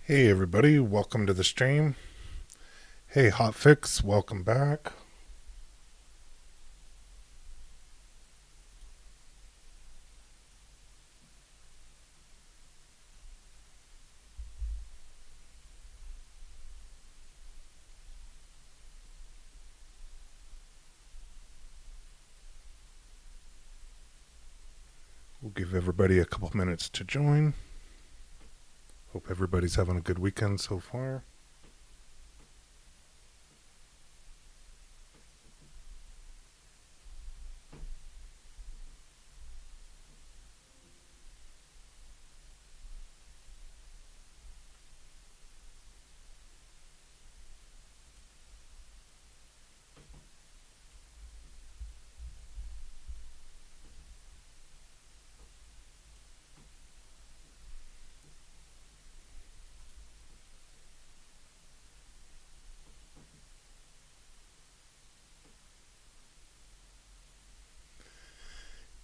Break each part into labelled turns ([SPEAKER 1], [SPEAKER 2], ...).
[SPEAKER 1] Hey everybody, welcome to the stream. Hey Hotfix, welcome back. We'll give everybody a couple minutes to join. Hope everybody's having a good weekend so far.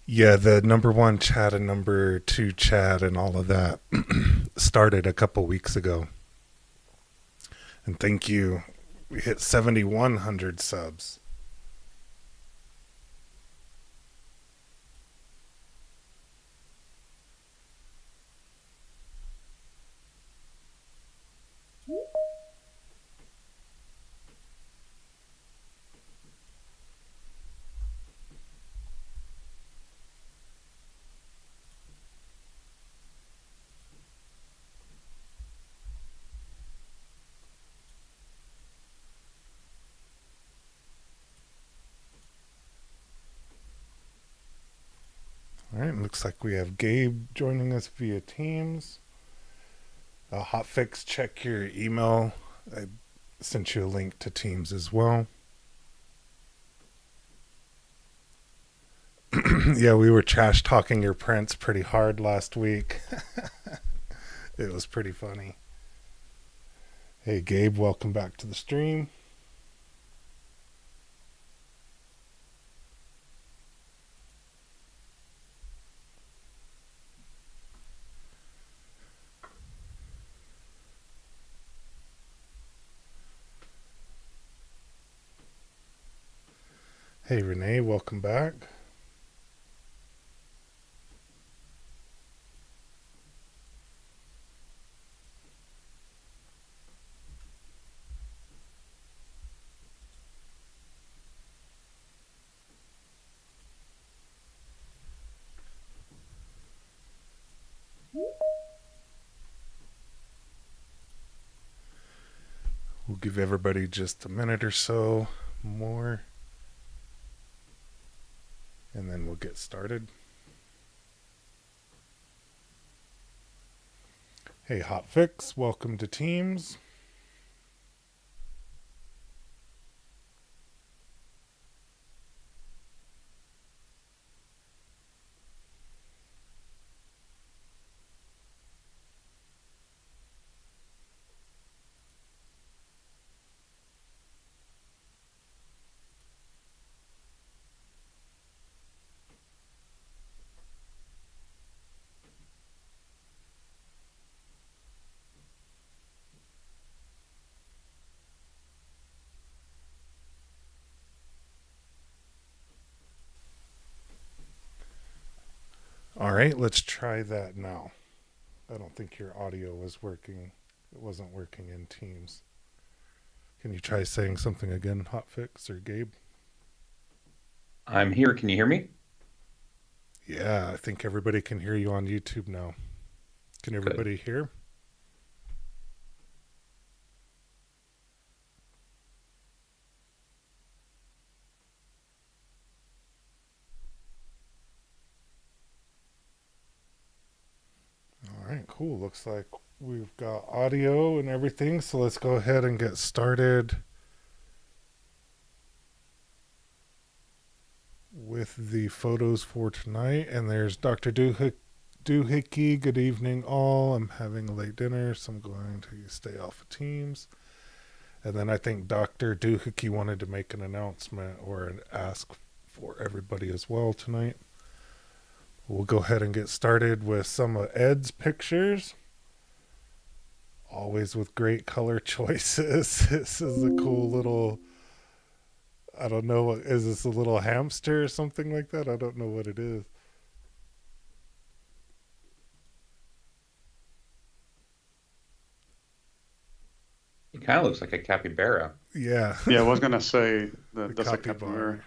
[SPEAKER 1] Yeah, the number one chat and number two chat and all of that started a couple weeks ago. And thank you. We hit 7,100 subs. All right, looks like we have Gabe joining us via Teams. Hotfix, check your email. I sent you a link to Teams as well. Yeah, we were trash talking your prints pretty hard last week. It was pretty funny. Hey, Gabe, welcome back to the stream. Hey, Renee, welcome back. We'll give everybody just a minute or so more, and then we'll get started. Hey, Hotfix, welcome to Teams. All right, let's try that now. I don't think your audio was working. It wasn't working in Teams. Can you try saying something again, Hotfix or Gabe?
[SPEAKER 2] I'm here. Can you hear me?
[SPEAKER 1] Yeah, I think everybody can hear you on YouTube now. Can
[SPEAKER 2] Good.
[SPEAKER 1] everybody hear? All right, cool. Looks like we've got audio and everything, so let's go ahead and get started with the photos for tonight. And there's Dr. Doohickey. Good evening, all. I'm having a late dinner, so I'm going to stay off of Teams. And then I think Dr. Doohickey wanted to make an announcement or an ask for everybody as well tonight. We'll go ahead and get started with some of Ed's pictures. Always with great color choices. This is a cool little. I don't know. Is this a little hamster or something like that? I don't know what it is.
[SPEAKER 2] It kind of looks like a capybara.
[SPEAKER 1] Yeah,
[SPEAKER 3] Yeah, I was gonna say
[SPEAKER 1] the
[SPEAKER 3] that that's a capybara.
[SPEAKER 1] capybara.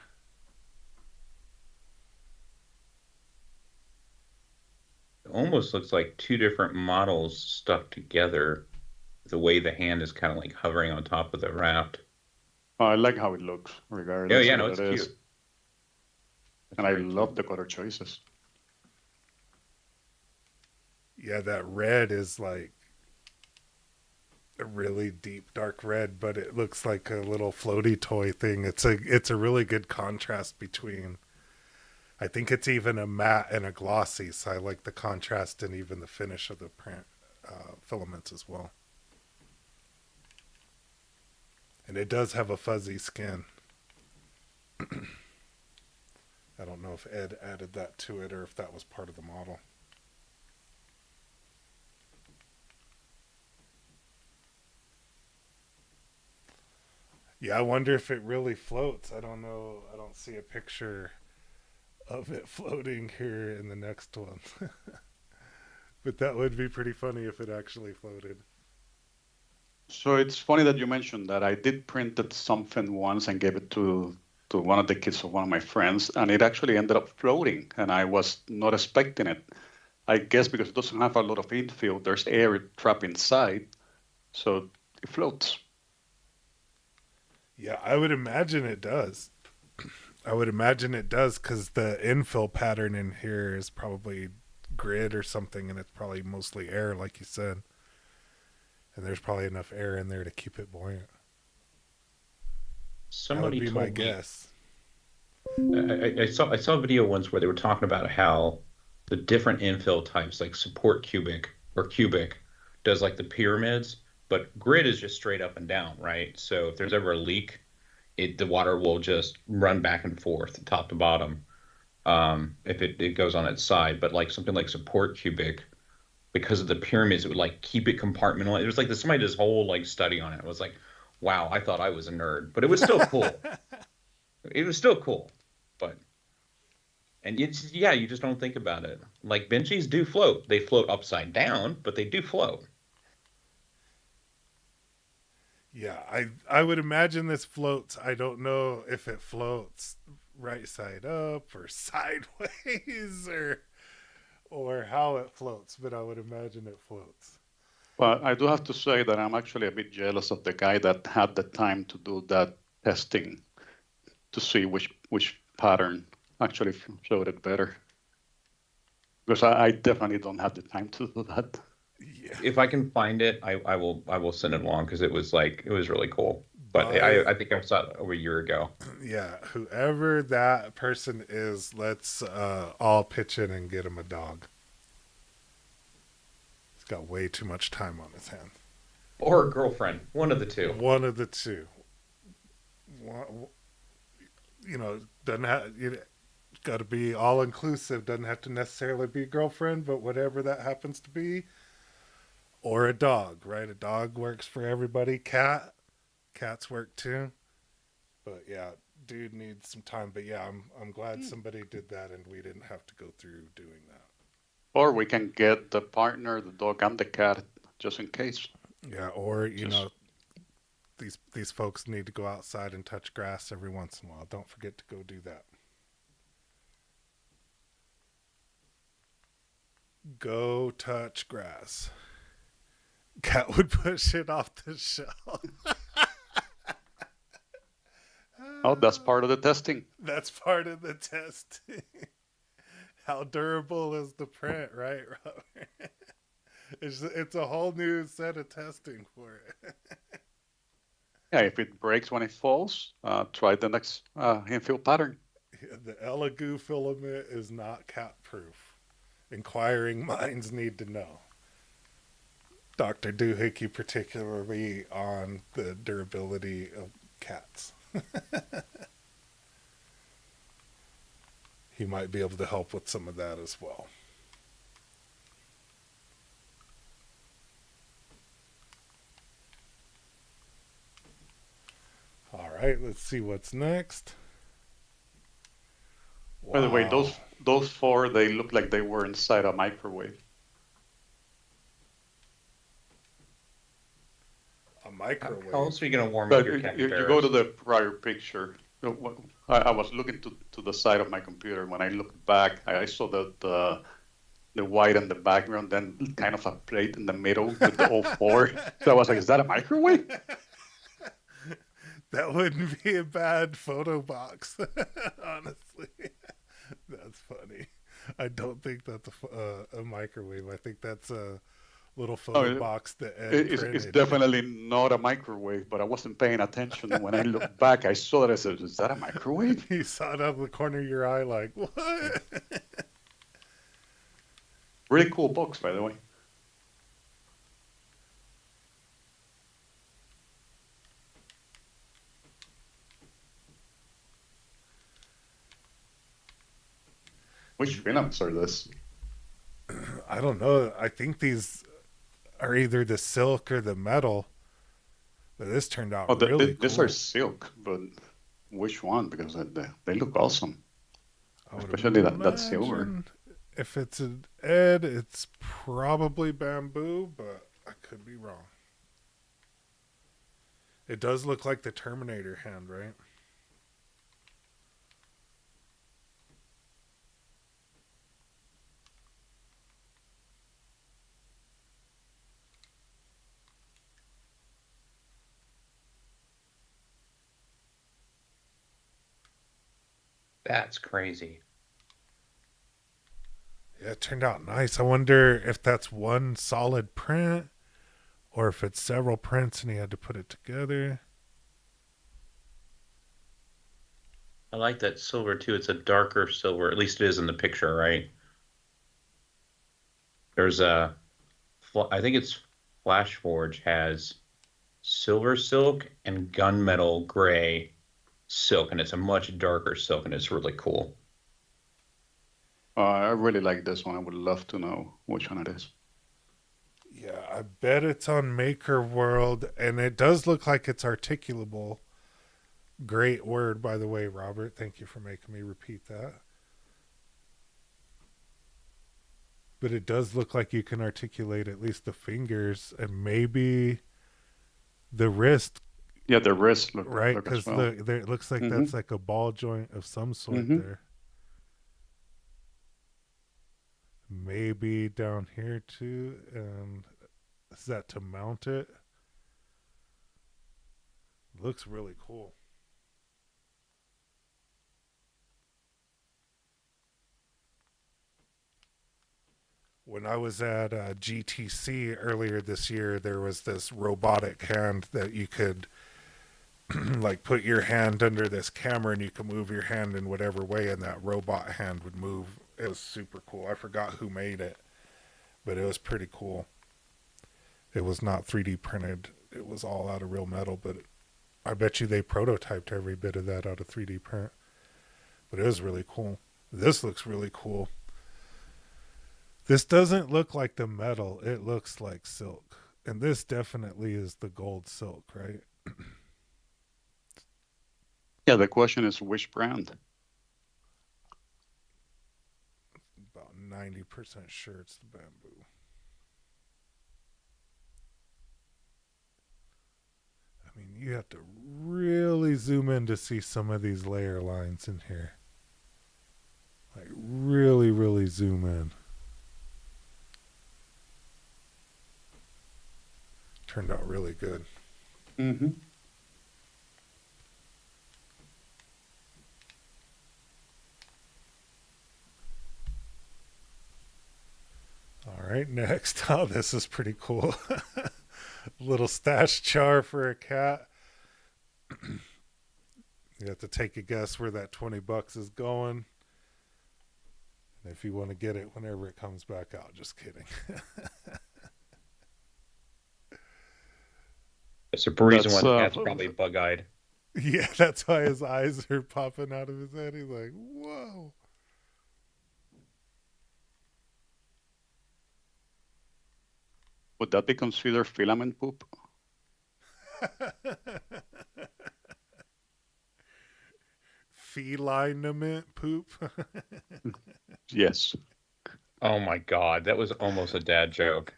[SPEAKER 2] It almost looks like two different models stuck together. The way the hand is kind of like hovering on top of the raft.
[SPEAKER 3] I like how it looks,
[SPEAKER 2] Oh
[SPEAKER 3] regardless
[SPEAKER 2] yeah,
[SPEAKER 3] of
[SPEAKER 2] no,
[SPEAKER 3] what
[SPEAKER 2] it's
[SPEAKER 3] it is.
[SPEAKER 2] cute. It's
[SPEAKER 3] And I
[SPEAKER 2] very
[SPEAKER 3] love
[SPEAKER 2] cute.
[SPEAKER 3] the color choices.
[SPEAKER 1] Yeah, that red is like a really deep dark red, but it looks like a little floaty toy thing. It's a really good contrast between. I think it's even a matte and a glossy, so I like the contrast and even the finish of the print filaments as well. And it does have a fuzzy skin. I don't know if Ed added that to it or if that was part of the model. Yeah, I wonder if it really floats. I don't know. I don't see a picture of it floating here in the next one. But that would be pretty funny if it actually floated.
[SPEAKER 3] So it's funny that you mentioned that. I did printed something once and gave it to one of the kids of one of my friends, and it actually ended up floating, and I was not expecting it. I guess because it doesn't have a lot of infill, there's air trapped inside, so it floats.
[SPEAKER 1] Yeah, I would imagine it does. I would imagine it does because the infill pattern in here is probably grid or something, and it's probably mostly air, like you said. And there's probably enough air in there to keep it buoyant. That would
[SPEAKER 2] Somebody
[SPEAKER 1] be my
[SPEAKER 2] told me
[SPEAKER 1] guess.
[SPEAKER 2] I saw a video once where they were talking about how the different infill types, like support cubic or cubic, does like the pyramids, but grid is just straight up and down, right? So if there's ever a leak, the water will just run back and forth, top to bottom, if it goes on its side. But like something like support cubic, because of the pyramids, it would like keep it compartmentalized. It was like somebody did this whole like study on it. It was like, wow, I thought I was a nerd, but it was still cool. It was still cool, but and it's yeah, you just don't think about it. Like benchies do float. They float upside down, but they do float.
[SPEAKER 1] Yeah, I would imagine this floats. I don't know if it floats right side up or sideways or how it floats, but I would imagine it floats.
[SPEAKER 3] But I do have to say that I'm actually a bit jealous of the guy that had the time to do that testing to see which pattern actually floated better. Because I definitely don't have the time to do that.
[SPEAKER 1] Yeah.
[SPEAKER 2] If I can find it, I will send it along because it was really cool. But
[SPEAKER 1] By
[SPEAKER 2] I think I saw it over a year ago.
[SPEAKER 1] yeah, whoever that person is, let's all pitch in and get him a dog. He's got way too much time on his hands.
[SPEAKER 2] Or a girlfriend, one of the two.
[SPEAKER 1] One of the two. You know, doesn't have got to be all inclusive. Doesn't have to necessarily be a girlfriend, but whatever that happens to be, or a dog. Right, a dog works for everybody. Cats work too. But yeah, dude needs some time. But yeah, I'm glad somebody did that, and we didn't have to go through doing that.
[SPEAKER 3] Or we can get the partner, the dog, and the cat just in case.
[SPEAKER 1] Yeah, or
[SPEAKER 3] Just
[SPEAKER 1] these folks need to go outside and touch grass every once in a while. Don't forget to go do that. Go touch grass. Cat would push it off the shelf.
[SPEAKER 3] oh, that's part of the testing.
[SPEAKER 1] That's part of the testing. How durable is the print, right, Robert? It's a whole new set of testing for it.
[SPEAKER 3] Yeah, if it breaks when it falls, try the next infill pattern.
[SPEAKER 1] The Elegoo filament is not cat proof. Inquiring minds need to know. Dr. Doohickey, particularly on the durability of cats. He might be able to help with some of that, as well. right, let's see what's next.
[SPEAKER 3] By the way,
[SPEAKER 1] Wow.
[SPEAKER 3] those four, they look like they were inside a microwave.
[SPEAKER 1] A
[SPEAKER 2] How else
[SPEAKER 1] microwave.
[SPEAKER 2] are you going to warm up
[SPEAKER 3] But
[SPEAKER 2] your
[SPEAKER 3] you go to
[SPEAKER 2] capybaras?
[SPEAKER 3] the prior picture. I was looking to the side of my computer. When I looked back, I saw the white in the background, then kind of a plate in the middle with the all four. So I was like, is that a microwave?
[SPEAKER 1] That wouldn't be a bad photo box, honestly. That's funny. I don't think that's a microwave. I think that's a little photo
[SPEAKER 3] Oh,
[SPEAKER 1] box that Ed
[SPEAKER 3] it's
[SPEAKER 1] printed.
[SPEAKER 3] definitely not a microwave, but I wasn't paying attention. And when I looked back, I saw that. I said, is that a microwave?
[SPEAKER 1] You saw it out of the corner of your eye, like, what?
[SPEAKER 3] Really cool box, by the way. Which films are this?
[SPEAKER 1] I don't know. I think these are either the silk or the metal. But this turned
[SPEAKER 3] Oh,
[SPEAKER 1] out really
[SPEAKER 3] these are
[SPEAKER 1] cool.
[SPEAKER 3] silk, but which one? Because they look awesome,
[SPEAKER 1] I would
[SPEAKER 3] especially that silver.
[SPEAKER 1] imagine if it's an Ed, it's probably bamboo, but I could be wrong. It does look like the Terminator hand, right?
[SPEAKER 2] That's crazy.
[SPEAKER 1] Yeah, it turned out nice. I wonder if that's one solid print or if it's several prints and he had to put it together.
[SPEAKER 2] I like that silver too. It's a darker silver. At least it is in the picture, right? There's I think it's Flash Forge has silver silk and gunmetal gray silk, and it's a much darker silk, and it's really cool.
[SPEAKER 3] I really like this one. I would love to know which one it is.
[SPEAKER 1] Yeah, I bet it's on Maker World, and it does look like it's articulable. Great word, by the way, Robert. Thank you for making me repeat that. But it does look like you can articulate at least the fingers and maybe the wrist,
[SPEAKER 3] Yeah, the wrist
[SPEAKER 1] right?
[SPEAKER 3] look as
[SPEAKER 1] Because
[SPEAKER 3] well.
[SPEAKER 1] look, there it looks like
[SPEAKER 3] Mm-hmm.
[SPEAKER 1] that's like a ball joint of some sort
[SPEAKER 3] Mm-hmm.
[SPEAKER 1] there. Maybe down here too. And is that to mount it? Looks really cool. When I was at GTC earlier this year, there was this robotic hand that you could like put your hand under this camera and you could move your hand in whatever way, and that robot hand would move. It was super cool. I forgot who made it, but it was pretty cool. It was not 3D printed. It was all out of real metal, but I bet you they prototyped every bit of that out of 3D print. But it was really cool. This looks really cool. This doesn't look like the metal. It looks like silk. And this definitely is the gold silk, right?
[SPEAKER 3] Yeah, the question is which brand?
[SPEAKER 1] About 90% sure it's the bamboo. I mean, you have to really zoom in to see some of these layer lines in here. Like, really, really zoom in. Turned out really good.
[SPEAKER 3] Mm-hmm.
[SPEAKER 1] All right, next. Oh, this is pretty cool. Little stash jar for a cat. You have to take a guess where that 20 bucks is going. And if you want to get it whenever it comes back out, just kidding.
[SPEAKER 2] It's a reason why
[SPEAKER 3] That's
[SPEAKER 2] the cat's probably bug-eyed.
[SPEAKER 1] Yeah, that's why his eyes are popping out of his head. He's like, whoa.
[SPEAKER 3] would that be considered filament poop?
[SPEAKER 1] Felinement poop.
[SPEAKER 3] Yes.
[SPEAKER 2] Oh my God, that was almost a dad joke.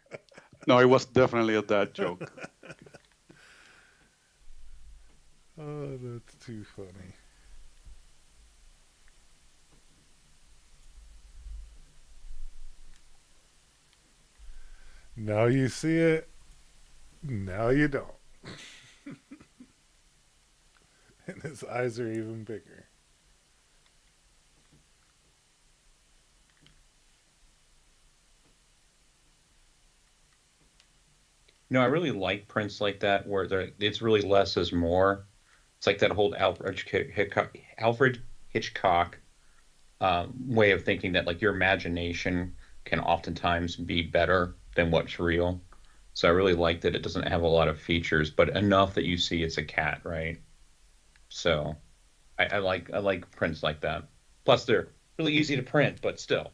[SPEAKER 3] No, it was definitely a dad joke.
[SPEAKER 1] Oh, that's too funny. Now you see it. Now you don't. And his eyes are even bigger.
[SPEAKER 2] I really like prints like that where it's really less is more. It's like that whole Alfred Hitchcock way of thinking that like your imagination can oftentimes be better than what's real. So I really like that it doesn't have a lot of features, but enough that you see it's a cat, right? So I like prints like that. Plus they're really easy to print, but still.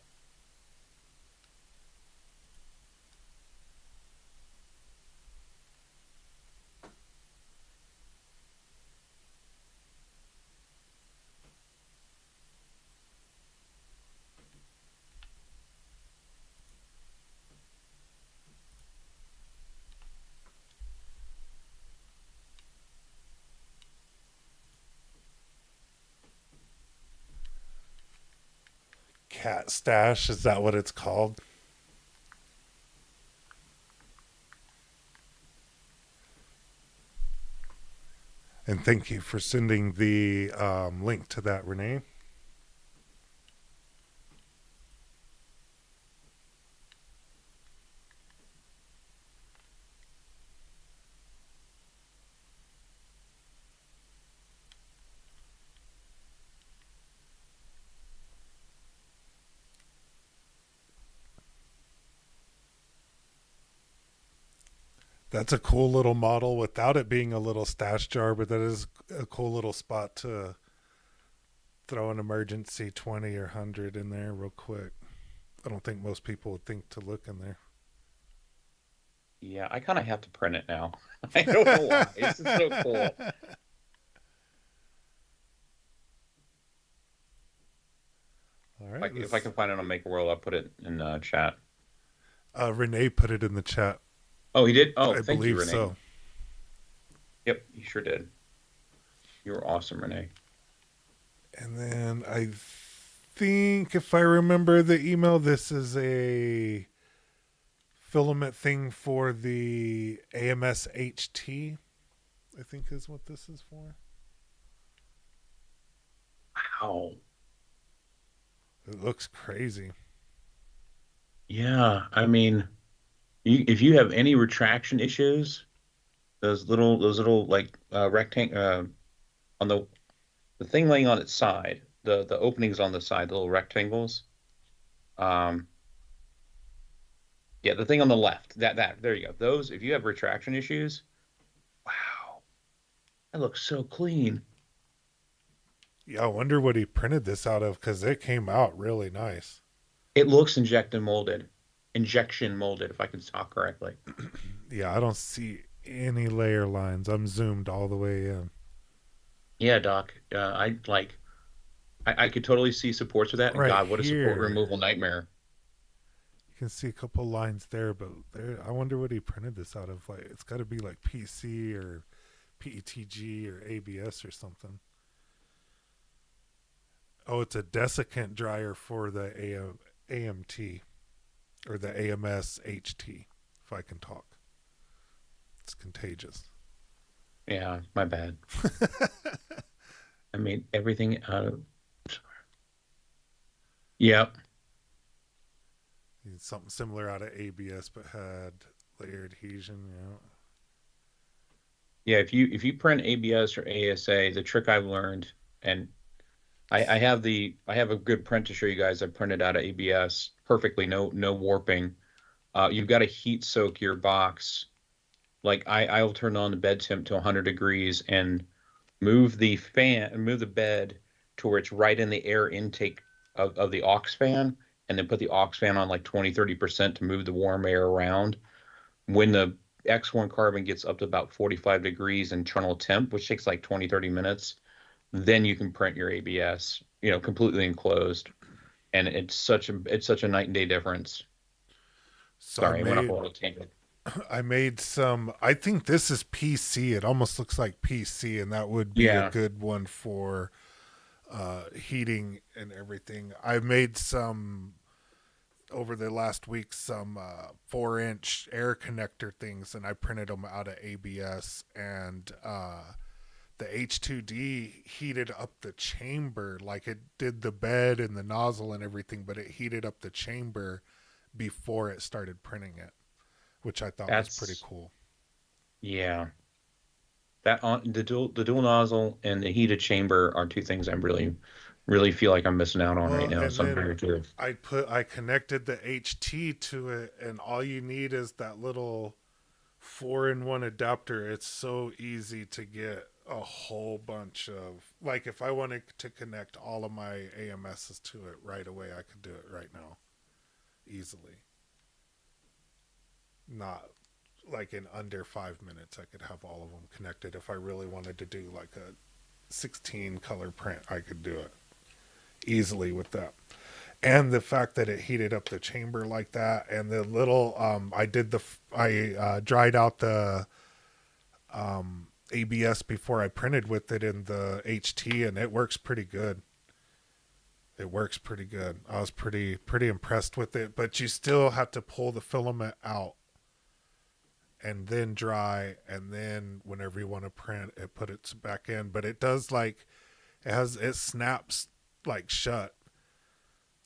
[SPEAKER 1] Cat stash, is that what it's called? And thank you for sending the link to that, Renee. That's a cool little model without it being a little stash jar, but that is a cool little spot to throw an emergency 20 or 100 in there real quick. I don't think most people would think to look in there.
[SPEAKER 2] Yeah, I kind of have to print it now. I don't know why. It's just so cool.
[SPEAKER 1] All
[SPEAKER 2] If I,
[SPEAKER 1] right.
[SPEAKER 2] if I can find it on Make a World, I'll put it in chat.
[SPEAKER 1] Renee put it in the chat.
[SPEAKER 2] Oh, he did? Oh,
[SPEAKER 1] I
[SPEAKER 2] thank you,
[SPEAKER 1] believe
[SPEAKER 2] Renee.
[SPEAKER 1] so.
[SPEAKER 2] Yep, you sure did. You were awesome, Renee.
[SPEAKER 1] And then I think, if I remember the email, this is a filament thing for the AMS HT, I think is what this is for.
[SPEAKER 2] Wow.
[SPEAKER 1] It looks crazy.
[SPEAKER 2] Yeah, I mean, if you have any retraction issues, those little like rectangle on the thing laying on its side, the openings on the side, the little rectangles. Um, yeah, the thing on the left, that there you go. Those, if you have retraction issues, wow, that looks so clean.
[SPEAKER 1] Yeah, I wonder what he printed this out of because it came out really nice.
[SPEAKER 2] It looks injection molded, if I can talk correctly.
[SPEAKER 1] Yeah, I don't see any layer lines. I'm zoomed all the way in.
[SPEAKER 2] Yeah, Doc. I could totally see supports for that. And
[SPEAKER 1] Right
[SPEAKER 2] God, what a support
[SPEAKER 1] here,
[SPEAKER 2] removal nightmare.
[SPEAKER 1] you can see a couple lines there, but there, I wonder what he printed this out of. Like, it's got to be like PC or PETG or ABS or something. Oh, it's a desiccant dryer for the AMT or the AMS HT, if I can talk. It's contagious.
[SPEAKER 2] Yeah, my bad. I made everything out of. Yep.
[SPEAKER 1] Something similar out of ABS, but had layer adhesion. Yeah.
[SPEAKER 2] Yeah, if you print ABS or ASA, the trick I've learned, and I have a good print to show you guys. I printed out of ABS perfectly, no warping. You've got to heat soak your box. Like I'll turn on the bed temp to 100 degrees and move the bed to where it's right in the air intake of the aux fan, and then put the aux fan on like 20-30% to move the warm air around. When the X1 carbon gets up to about 45 degrees internal temp, which takes like 20-30 minutes, then you can print your ABS, completely enclosed, and it's such a night and day difference.
[SPEAKER 1] So
[SPEAKER 2] Sorry, I went off a little tangent.
[SPEAKER 1] I made some. I think this is PC. It almost looks like PC, and that would be a
[SPEAKER 2] Yeah,
[SPEAKER 1] good one for heating and everything. I made some over the last week, some 4-inch air connector things, and I printed them out of ABS, and the H2D heated up the chamber like it did the bed and the nozzle and everything, but it heated up the chamber before it started printing it, which I thought was pretty
[SPEAKER 2] that's
[SPEAKER 1] cool.
[SPEAKER 2] yeah. That on the dual nozzle and the heated chamber are two things I really feel like I'm missing out on right
[SPEAKER 1] Well,
[SPEAKER 2] now.
[SPEAKER 1] and
[SPEAKER 2] So I'm
[SPEAKER 1] then
[SPEAKER 2] very curious.
[SPEAKER 1] I connected the HT to it, and all you need is that little 4-in-1 adapter. It's so easy to get a whole bunch of, like, if I wanted to connect all of my AMSs to it right away, I could do it right now easily. Not like in under 5 minutes, I could have all of them connected. If I really wanted to do like a 16 color print, I could do it easily with that. And the fact that it heated up the chamber like that, and the little I dried out the ABS before I printed with it in the HT, and it works pretty good. It works pretty good. I was pretty impressed with it, but you still have to pull the filament out and then dry, and then whenever you want to print it, put it back in. But it does, like, it snaps like shut,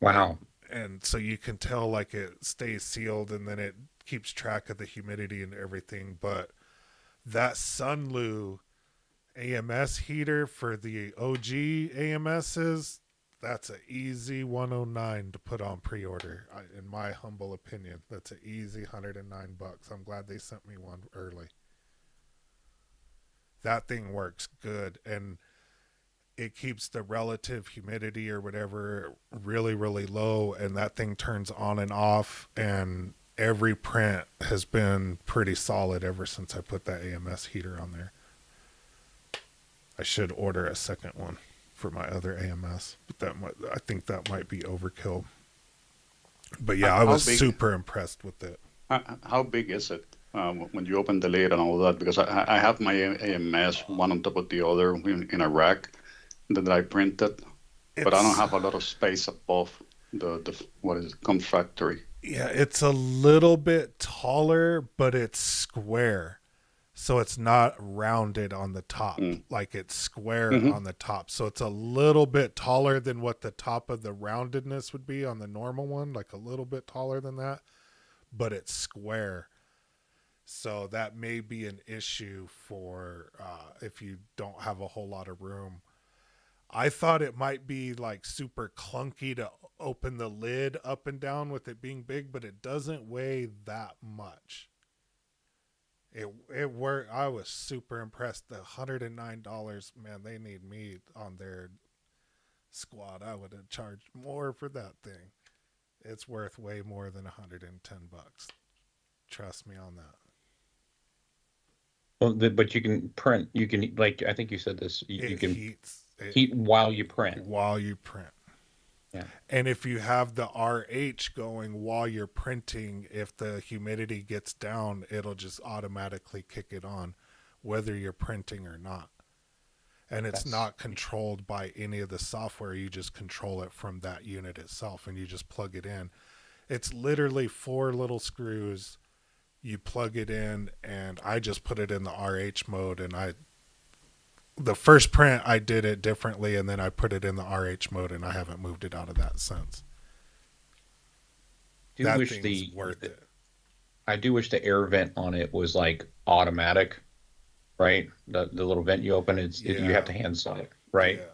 [SPEAKER 1] like,
[SPEAKER 2] Wow.
[SPEAKER 1] and so you can tell like it stays sealed, and then it keeps track of the humidity and everything. But that Sunlu AMS heater for the OG AMSs, that's an easy 109 to put on pre-order. In my humble opinion, that's an easy $109. I'm glad they sent me one early. That thing works good, and it keeps the relative humidity or whatever really low, and that thing turns on and off, and every print has been pretty solid ever since I put that AMS heater on there. I should order a second one for my other AMS, but I think that might be overkill. But yeah, I
[SPEAKER 3] How
[SPEAKER 1] was
[SPEAKER 3] big?
[SPEAKER 1] super impressed with it.
[SPEAKER 3] How big is it when you open the lid and all that? Because I have my AMS one on top of the other in a rack that I printed, but I don't
[SPEAKER 1] It's
[SPEAKER 3] have a lot of space above the what is it, contractory.
[SPEAKER 1] Yeah, it's a little bit taller, but it's square. So it's not rounded on the top.
[SPEAKER 3] Mm.
[SPEAKER 1] Like it's square
[SPEAKER 3] Hmm.
[SPEAKER 1] on the top. So it's a little bit taller than what the top of the roundedness would be on the normal one, like a little bit taller than that, but it's square. So that may be an issue for if you don't have a whole lot of room. I thought it might be like super clunky to open the lid up and down with it being big, but it doesn't weigh that much. It worked. I was super impressed. The $109, man, they need me on their squad. I would have charged more for that thing. It's worth way more than $110. Trust me on that.
[SPEAKER 2] Well, but you can print. You can, like, I think you said this. You
[SPEAKER 1] It
[SPEAKER 2] can
[SPEAKER 1] heats it
[SPEAKER 2] heat while you print.
[SPEAKER 1] while you print.
[SPEAKER 2] Yeah.
[SPEAKER 1] And if you have the RH going while you're printing, if the humidity gets down, it'll just automatically kick it on, whether you're printing or not. And it's
[SPEAKER 2] That's
[SPEAKER 1] not controlled by any of the software. You just control it from that unit itself, and you just plug it in. It's literally 4 little screws. You plug it in, and I just put it in the RH mode. And the first print, I did it differently, and then I put it in the RH mode, and I haven't moved it out of that since.
[SPEAKER 2] do
[SPEAKER 1] That
[SPEAKER 2] wish
[SPEAKER 1] thing's worth it.
[SPEAKER 2] I do wish the air vent on it was like automatic, right? The little vent you open, you have
[SPEAKER 1] Yeah,
[SPEAKER 2] to hand slide it, right?
[SPEAKER 1] yeah,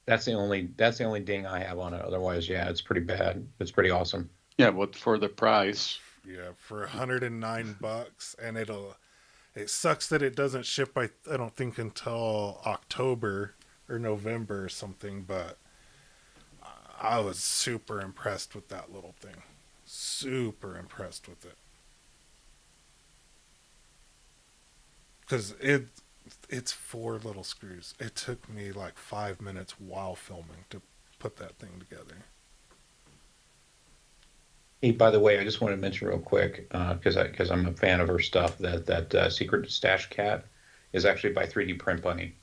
[SPEAKER 2] That's the only ding I have on it. Otherwise, yeah, it's pretty bad. It's pretty awesome.
[SPEAKER 3] Yeah, but for the price,
[SPEAKER 1] yeah. For $109, and it sucks that it doesn't ship. I don't think until October or November or something. But I was super impressed with that little thing. Super impressed with it because It's four little screws. It took me like 5 minutes while filming to put that thing together.
[SPEAKER 2] Hey, by the way, I just want to mention real quick, because I'm a fan of her stuff, that Secret Stash Cat is actually by 3D Print Bunny.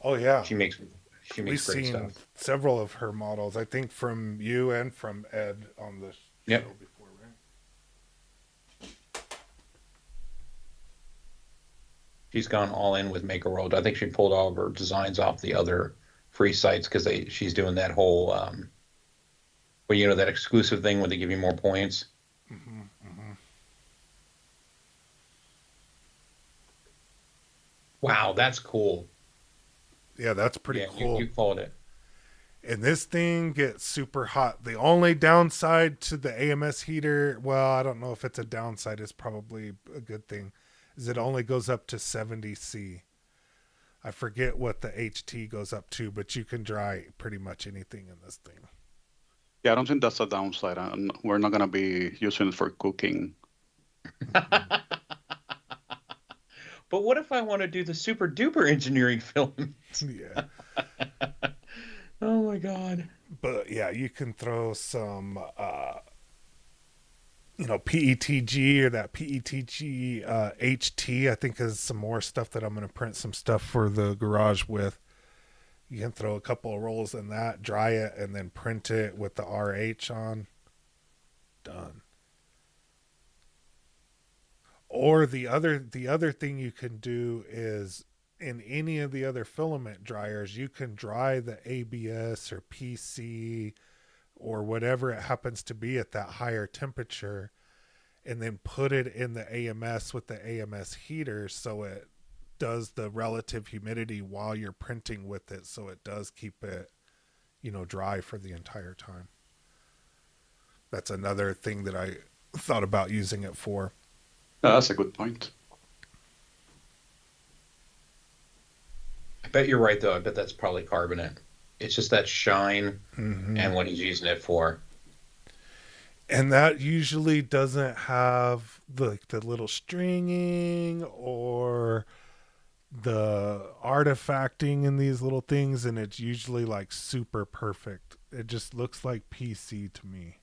[SPEAKER 1] Oh yeah,
[SPEAKER 2] She makes she
[SPEAKER 1] we've
[SPEAKER 2] makes great
[SPEAKER 1] seen
[SPEAKER 2] stuff.
[SPEAKER 1] several of her models. I think from you and from Ed on the show
[SPEAKER 2] Yep.
[SPEAKER 1] before, right?
[SPEAKER 2] She's gone all in with Maker World. I think she pulled all of her designs off the other free sites because they she's doing that whole well, that exclusive thing where they give you more points.
[SPEAKER 1] Hmm. Hmm.
[SPEAKER 2] Wow, that's cool.
[SPEAKER 1] Yeah, that's pretty
[SPEAKER 2] Yeah, you
[SPEAKER 1] cool.
[SPEAKER 2] called it.
[SPEAKER 1] And this thing gets super hot. The only downside to the AMS heater, well, I don't know if it's a downside, it's probably a good thing, is it only goes up to 70 C. I forget what the HT goes up to, but you can dry pretty much anything in this thing.
[SPEAKER 3] Yeah, I don't think that's a downside. And we're not gonna be using it for cooking.
[SPEAKER 1] Hmm.
[SPEAKER 2] But what if I want to do the super duper engineering film?
[SPEAKER 1] Yeah.
[SPEAKER 2] Oh my God.
[SPEAKER 1] But yeah, you can throw some PETG or that PETG HT. I think is some more stuff that I'm going to print some stuff for the garage with. You can throw a couple of rolls in that, dry it, and then print it with the RH on. Done. Or the other thing you can do is in any of the other filament dryers, you can dry the ABS or PC or whatever it happens to be at that higher temperature and then put it in the AMS with the AMS heater so it does the relative humidity while you're printing with it so it does keep it, dry for the entire time. That's another thing that I thought about using it for.
[SPEAKER 3] That's a good point.
[SPEAKER 2] I bet you're right though. I bet that's probably carbonate. It's just that shine
[SPEAKER 1] Hmm.
[SPEAKER 2] and what he's using it for.
[SPEAKER 1] And that usually doesn't have the little stringing or the artifacting in these little things, and it's usually like super perfect. It just looks like PC to me.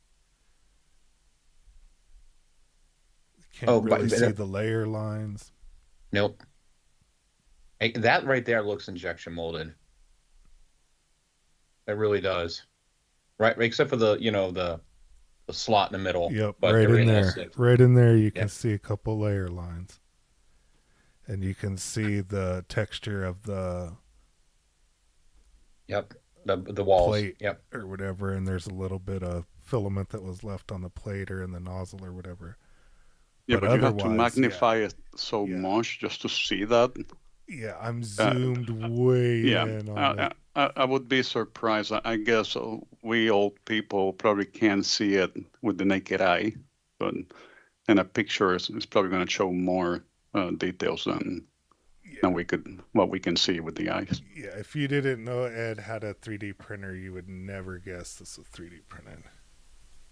[SPEAKER 1] You can't
[SPEAKER 2] Oh,
[SPEAKER 1] really
[SPEAKER 2] but
[SPEAKER 1] see the layer lines.
[SPEAKER 2] nope. Hey, that right there looks injection molded. It really does. Right, except for the slot in the middle,
[SPEAKER 1] Yep,
[SPEAKER 2] but
[SPEAKER 1] right in
[SPEAKER 2] everything else
[SPEAKER 1] there.
[SPEAKER 2] is.
[SPEAKER 1] Right in there you can
[SPEAKER 2] Yep,
[SPEAKER 1] see a couple layer lines. And you can see the texture of the
[SPEAKER 2] yep. The walls.
[SPEAKER 1] plate
[SPEAKER 2] Yep,
[SPEAKER 1] or whatever, and there's a little bit of filament that was left on the plate or in the nozzle or whatever.
[SPEAKER 3] Yeah,
[SPEAKER 1] But
[SPEAKER 3] but you have to
[SPEAKER 1] otherwise, yeah,
[SPEAKER 3] magnify it so
[SPEAKER 1] yeah,
[SPEAKER 3] much just to see that.
[SPEAKER 1] yeah. I'm
[SPEAKER 3] Uh,
[SPEAKER 1] zoomed way
[SPEAKER 3] yeah,
[SPEAKER 1] in on it.
[SPEAKER 3] I would be surprised. I guess we old people probably can't see it with the naked eye, but in a picture, it's probably going to show more details than
[SPEAKER 1] Yeah,
[SPEAKER 3] what we can see with the eyes.
[SPEAKER 1] yeah. If you didn't know Ed had a 3D printer, you would never guess this was 3D printed.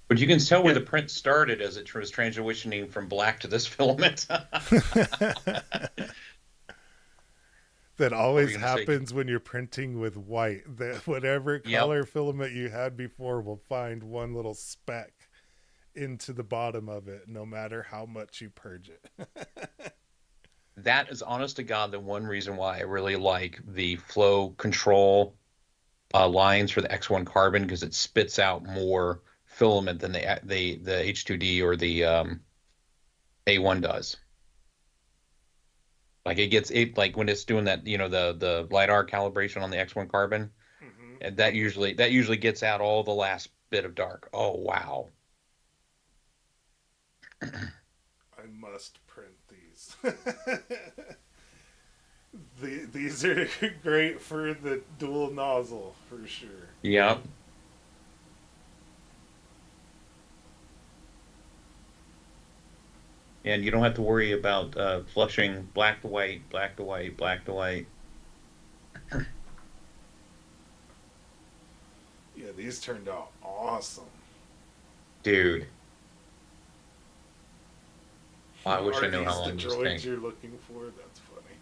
[SPEAKER 2] but you can tell where
[SPEAKER 3] Yeah,
[SPEAKER 2] the print started as it was transitioning from black to this filament.
[SPEAKER 1] That
[SPEAKER 2] What were
[SPEAKER 1] always
[SPEAKER 2] you gonna say?
[SPEAKER 1] happens when you're printing with white. That whatever
[SPEAKER 2] Yep,
[SPEAKER 1] color filament you had before will find one little speck into the bottom of it, no matter how much you purge it.
[SPEAKER 2] that is honest to God the one reason why I really like the flow control lines for the X1 carbon because it spits out more filament than the H2D or the A1 does. Like it gets it like when it's doing that, the lidar calibration on the X1 carbon,
[SPEAKER 1] Hmm.
[SPEAKER 2] and that usually gets out all the last bit of dark. Oh wow.
[SPEAKER 1] I must print these. These are great for the dual nozzle for sure.
[SPEAKER 2] Yeah. And you don't have to worry about flushing black to white, black to white, black to white.
[SPEAKER 1] Yeah, these turned out awesome.
[SPEAKER 2] Dude, I wish I
[SPEAKER 1] Are
[SPEAKER 2] knew how
[SPEAKER 1] these the
[SPEAKER 2] long these
[SPEAKER 1] droids
[SPEAKER 2] take.
[SPEAKER 1] you're looking for? That's funny.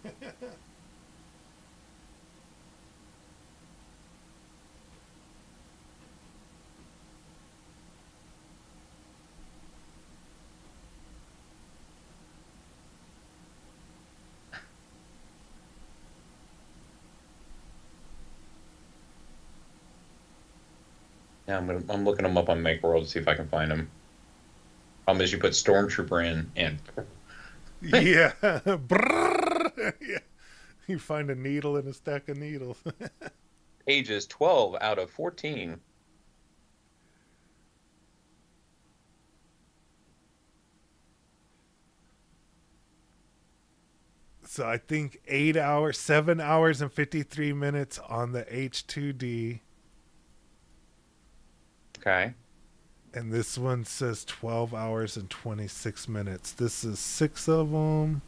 [SPEAKER 2] Yeah, I'm looking them up on Make World to see if I can find them. Problem is, you put Stormtrooper in, and
[SPEAKER 1] Yeah. Brrr. Yeah. You find a needle in a stack of needles.
[SPEAKER 2] pages 12 out of 14.
[SPEAKER 1] So I think 8 hours, 7 hours and 53 minutes on the H2D.
[SPEAKER 2] Okay.
[SPEAKER 1] And this one says 12 hours and 26 minutes. This is six of them.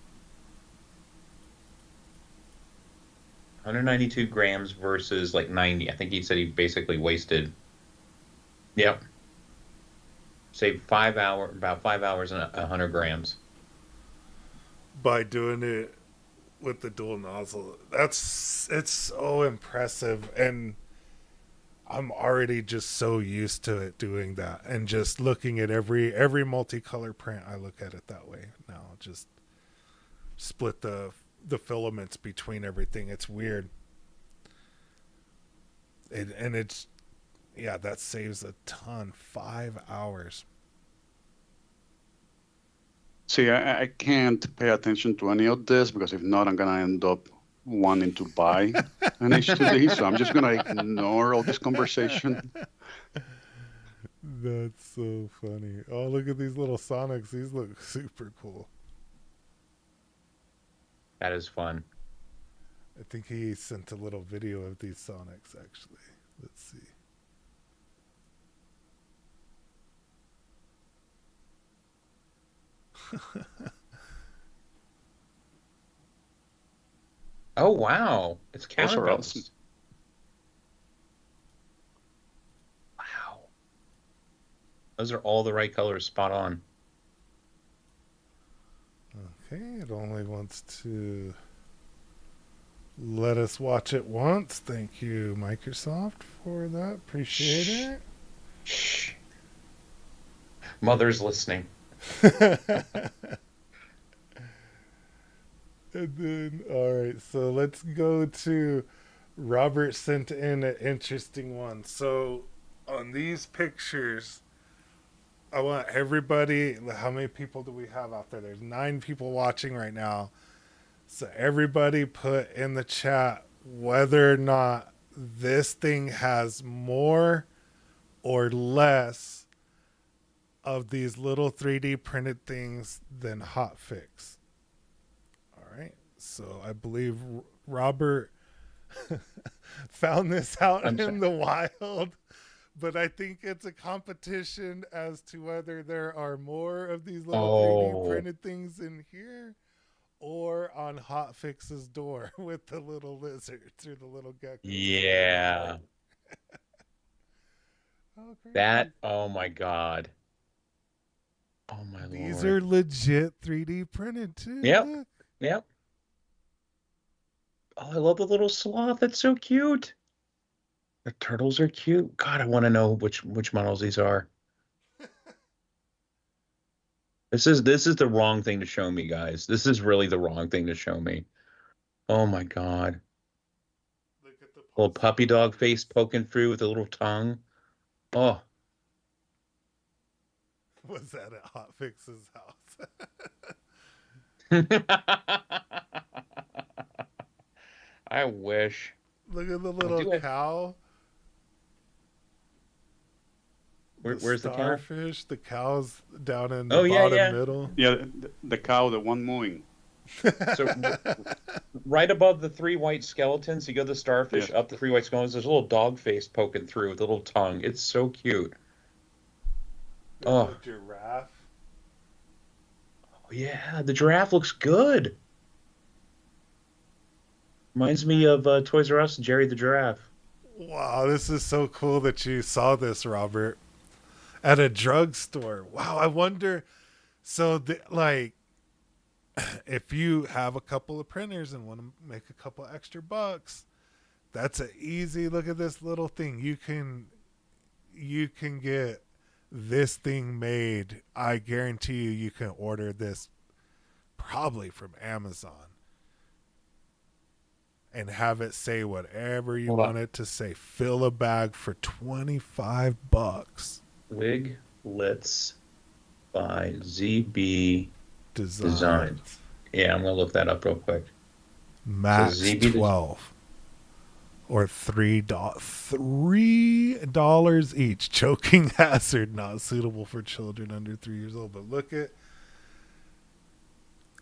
[SPEAKER 2] 192 grams versus like 90. I think he said he basically wasted. Yep. Saved about 5 hours and 100 grams.
[SPEAKER 1] By doing it with the dual nozzle. It's so impressive, and I'm already just so used to it doing that, and just looking at every multicolor print. I look at it that way now. Just split the filaments between everything. It's weird. And it's, yeah, that saves a ton. 5 hours.
[SPEAKER 3] See, I can't pay attention to any of this because if not, I'm gonna end up wanting to buy an H2D. So I'm just gonna ignore all this conversation.
[SPEAKER 1] That's so funny. Oh, look at these little Sonics. These look super cool.
[SPEAKER 2] That is fun.
[SPEAKER 1] I think he sent a little video of these Sonics, actually. Let's see.
[SPEAKER 2] Oh, wow. It's
[SPEAKER 3] Those are
[SPEAKER 2] counterbalanced.
[SPEAKER 3] awesome.
[SPEAKER 2] Wow. Those are all the right colors, spot on.
[SPEAKER 1] Okay, it only wants to let us watch it once. Thank you, Microsoft, for that. Appreciate it.
[SPEAKER 2] Shh. Mother's listening.
[SPEAKER 1] And then, all right, so let's go to Robert sent in an interesting one. So, on these pictures, I want everybody, how many people do we have out there? There's 9 people watching right now. So, everybody put in the chat whether or not this thing has more or less of these little 3D printed things than Hotfix. All right. So I believe Robert found this out in the wild, but I think it's a competition as to whether there are more of these little 3D printed things in here or on Hotfix's door with the little lizards or the little geckos.
[SPEAKER 2] Yeah.
[SPEAKER 1] Oh, crazy.
[SPEAKER 2] That, oh my God. Oh my
[SPEAKER 1] These
[SPEAKER 2] Lord.
[SPEAKER 1] are legit 3D printed too.
[SPEAKER 2] Yep.
[SPEAKER 1] Look.
[SPEAKER 2] Yep. Oh, I love the little sloth. That's so cute. The turtles are cute. God, I want to know which models these are. This is the wrong thing to show me, guys. This is really the wrong thing to show me. Oh my God.
[SPEAKER 1] Look at the
[SPEAKER 2] Little puppy dog face poking through with a little tongue. Oh.
[SPEAKER 1] Was that at Hotfix's house?
[SPEAKER 2] I wish.
[SPEAKER 1] Look at the little cow.
[SPEAKER 2] Where's the cow?
[SPEAKER 1] Starfish. The cow's down in the bottom middle.
[SPEAKER 3] Yeah, the cow, the one mooing.
[SPEAKER 2] So right above the 3 white skeletons, you go the starfish, up the 3 white skeletons, there's a little dog face poking through with a little tongue. It's so cute.
[SPEAKER 1] There's a giraffe.
[SPEAKER 2] Oh yeah, the giraffe looks good. Reminds me of Toys R Us, Jerry the Giraffe.
[SPEAKER 1] Wow, this is so cool that you saw this, Robert, at a drugstore. Wow, I wonder. So, if you have a couple of printers and want to make a couple extra bucks, that's an easy look at this little thing. You can get this thing made. I guarantee you can order this probably from Amazon and have it say whatever you
[SPEAKER 2] Hold
[SPEAKER 1] want
[SPEAKER 2] on.
[SPEAKER 1] it to say. Fill a bag for $25.
[SPEAKER 2] Wiglets by ZB
[SPEAKER 1] Design.
[SPEAKER 2] Design. Yeah, I'm gonna look that up real quick. So
[SPEAKER 1] Max
[SPEAKER 2] ZB
[SPEAKER 1] 12 or $3 each. Choking hazard not suitable for children under 3 years old. But look at,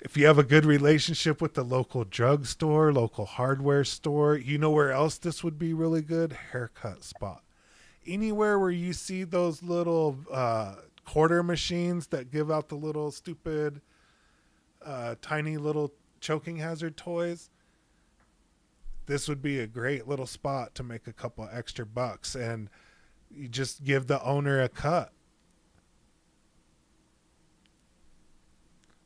[SPEAKER 1] if you have a good relationship with the local drugstore, local hardware store, you know where else this would be really good? Haircut spot. Anywhere where you see those little quarter machines that give out the little stupid tiny little choking hazard toys, this would be a great little spot to make a couple extra bucks, and you just give the owner a cut.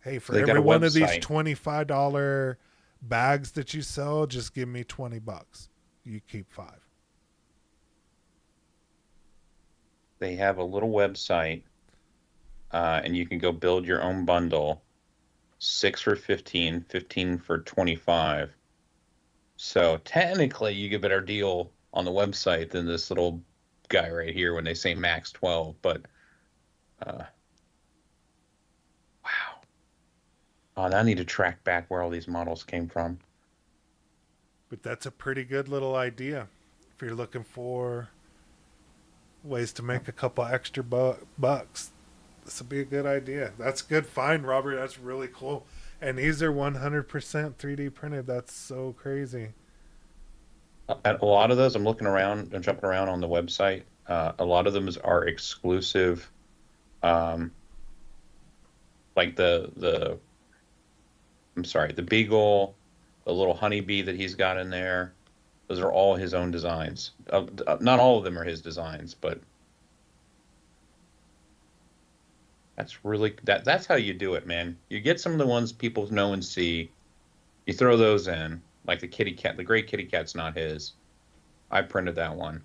[SPEAKER 1] Hey,
[SPEAKER 2] So
[SPEAKER 1] for
[SPEAKER 2] they got
[SPEAKER 1] every
[SPEAKER 2] a
[SPEAKER 1] one of these
[SPEAKER 2] website.
[SPEAKER 1] $25 bags that you sell, just give me $20. You keep 5.
[SPEAKER 2] They have a little website, and you can go build your own bundle. 6 for 15, 15 for 25. So technically, you get a better deal on the website than this little guy right here when they say max 12. But wow. Oh, now I need to track back where all these models came from.
[SPEAKER 1] But that's a pretty good little idea if you're looking for ways to make a couple extra bucks. This would be a good idea. That's a good find, Robert. That's really cool. And these are 100% 3D printed. That's so crazy.
[SPEAKER 2] A lot of those, I'm looking around and jumping around on the website. A lot of them are exclusive, um, like the beagle, the little honeybee that he's got in there. Those are all his own designs. Not all of them are his designs, but that's how you do it, man. You get some of the ones people know and see. You throw those in, like the kitty cat. The gray kitty cat's not his. I printed that one.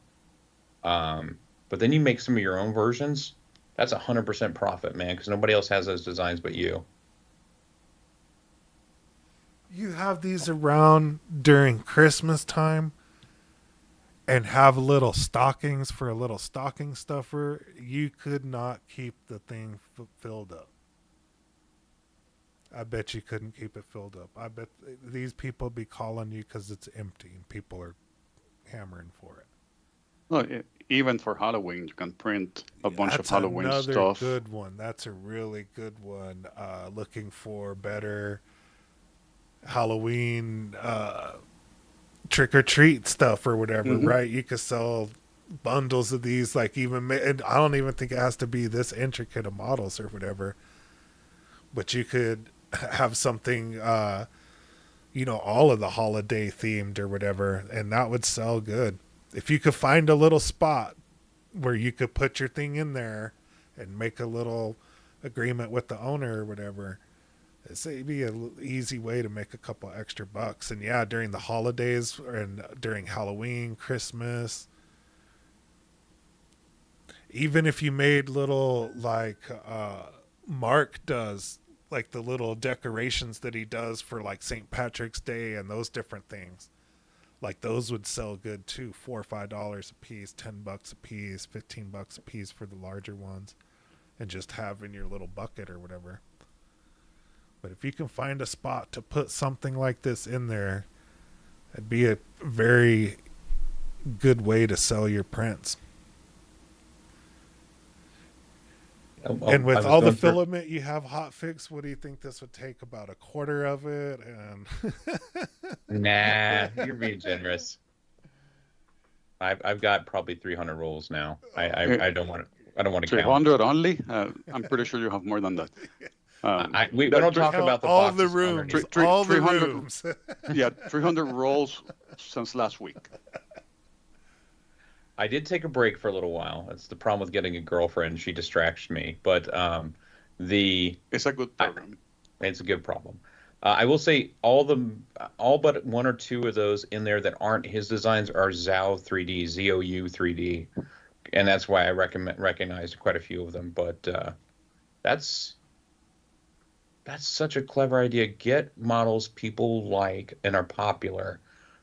[SPEAKER 2] But then you make some of your own versions. That's 100% profit, man, because nobody else has those designs but you.
[SPEAKER 1] You have these around during Christmas time and have little stockings for a little stocking stuffer. You could not keep the thing filled up. I bet you couldn't keep it filled up. I bet these people be calling you because it's empty and people are hammering for it.
[SPEAKER 3] Well, even for Halloween, you can print a bunch of
[SPEAKER 1] That's
[SPEAKER 3] Halloween
[SPEAKER 1] another
[SPEAKER 3] stuff.
[SPEAKER 1] good one. That's a really good one. Looking for better Halloween trick or treat stuff or whatever,
[SPEAKER 3] Hmm.
[SPEAKER 1] right? You could sell bundles of these, like and I don't even think it has to be this intricate of models or whatever, but you could have something, all of the holiday themed or whatever, and that would sell good. If you could find a little spot where you could put your thing in there and make a little agreement with the owner or whatever, it'd be an easy way to make a couple extra bucks. And yeah, during the holidays and during Halloween, Christmas, even if you made little like Mark does, like the little decorations that he does for like St. Patrick's Day and those different things, like those would sell good too. $4 or $5 a piece, $10 a piece, $15 a piece for the larger ones, and just have in your little bucket or whatever. But if you can find a spot to put something like this in there, it'd be a very good way to sell your prints. And
[SPEAKER 2] I
[SPEAKER 1] with
[SPEAKER 2] was
[SPEAKER 1] all the
[SPEAKER 2] going through.
[SPEAKER 1] filament you have hot fix, what do you think this would take? About a quarter of it? And
[SPEAKER 2] Nah, you're being generous. I've got probably 300 rolls now.
[SPEAKER 3] Eh,
[SPEAKER 2] I don't want to count.
[SPEAKER 3] 300 only? I'm pretty sure you have more than that.
[SPEAKER 2] We
[SPEAKER 3] That
[SPEAKER 2] don't talk
[SPEAKER 1] count
[SPEAKER 2] about the
[SPEAKER 1] all the
[SPEAKER 2] boxes
[SPEAKER 1] rooms,
[SPEAKER 2] underneath.
[SPEAKER 1] all the
[SPEAKER 3] 300
[SPEAKER 1] rooms.
[SPEAKER 3] Yeah, 300 rolls since last week.
[SPEAKER 2] I did take a break for a little while. That's the problem with getting a girlfriend. She distracts me. But
[SPEAKER 3] It's a good
[SPEAKER 2] I,
[SPEAKER 3] program.
[SPEAKER 2] it's a good problem. I will say all but one or two of those in there that aren't his designs are Zhou 3D, ZOU 3D, and that's why I recognized quite a few of them. But that's that's such a clever idea. Get models people like and are popular,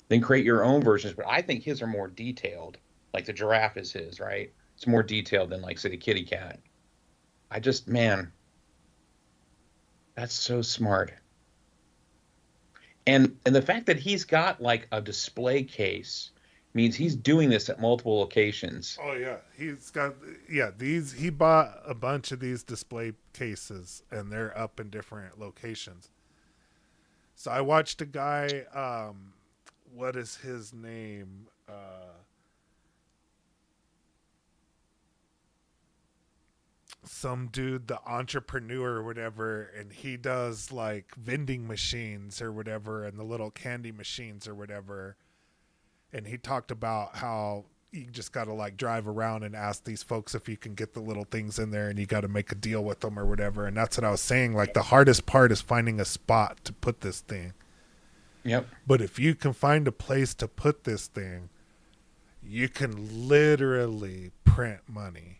[SPEAKER 2] then create your own versions. But I think his are more detailed. Like the giraffe is his, right? It's more detailed than like say the kitty cat. I just, man, that's so smart. And the fact that he's got like a display case means he's doing this at multiple locations.
[SPEAKER 1] Oh yeah, he's got these. He bought a bunch of these display cases, and they're up in different locations. So I watched a guy. What is his name? Some dude, the entrepreneur or whatever, and he does like vending machines or whatever, and the little candy machines or whatever. And he talked about how you just got to like drive around and ask these folks if you can get the little things in there, and you got to make a deal with them or whatever. And that's what I was saying. Like the hardest part is finding a spot to put this thing.
[SPEAKER 2] Yep.
[SPEAKER 1] But if you can find a place to put this thing, you can literally print money,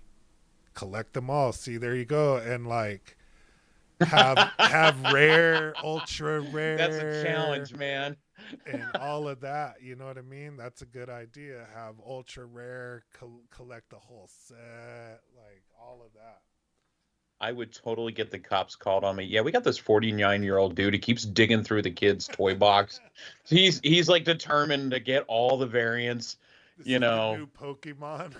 [SPEAKER 1] collect them all. See, there you go. And like have rare, ultra
[SPEAKER 2] That's a
[SPEAKER 1] rare,
[SPEAKER 2] challenge, man.
[SPEAKER 1] and all of that. You know what I mean? That's a good idea. Have ultra rare, collect the whole set, like all of that.
[SPEAKER 2] I would totally get the cops called on me. Yeah, we got this 49-year-old dude. He keeps digging through the kid's toy box. He's like determined to get all the variants,
[SPEAKER 1] This
[SPEAKER 2] you
[SPEAKER 1] is the
[SPEAKER 2] know.
[SPEAKER 1] new Pokemon.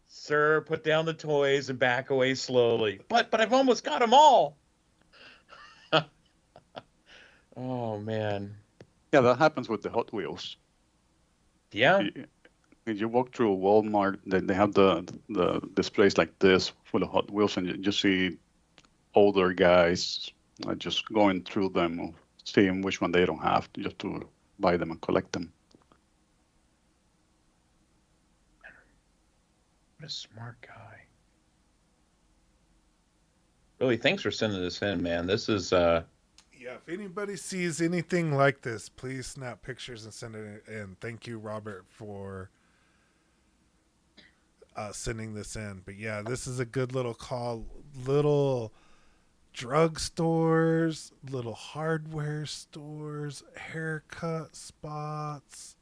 [SPEAKER 2] Sir, put down the toys and back away slowly. But I've almost got them all. Oh man.
[SPEAKER 3] Yeah, that happens with the Hot Wheels.
[SPEAKER 2] Yeah.
[SPEAKER 3] If you walk through a Walmart, they have the displays like this full of Hot Wheels, and you see older guys just going through them, seeing which one they don't have, just to buy them and collect them.
[SPEAKER 2] What a smart guy. Really, thanks for sending this in, man. This is
[SPEAKER 1] Yeah, if anybody sees anything like this, please snap pictures and send it in. Thank you, Robert, for sending this in. But yeah, this is a good little call. Little drugstores, little hardware stores, haircut spots,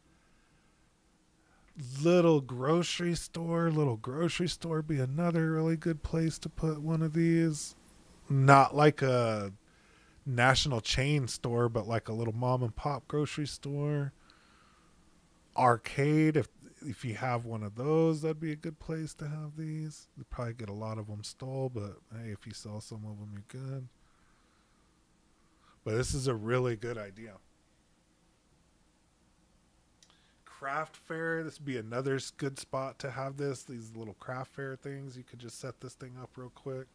[SPEAKER 1] little grocery store. Little grocery store be another really good place to put one of these. Not like a national chain store, but like a little mom and pop grocery store. Arcade, if you have one of those, that'd be a good place to have these. You probably get a lot of them stole, but hey, if you sell some of them, you're good. But this is a really good idea. Craft fair, this would be another good spot to have this. These little craft fair things, you could just set this thing up real quick.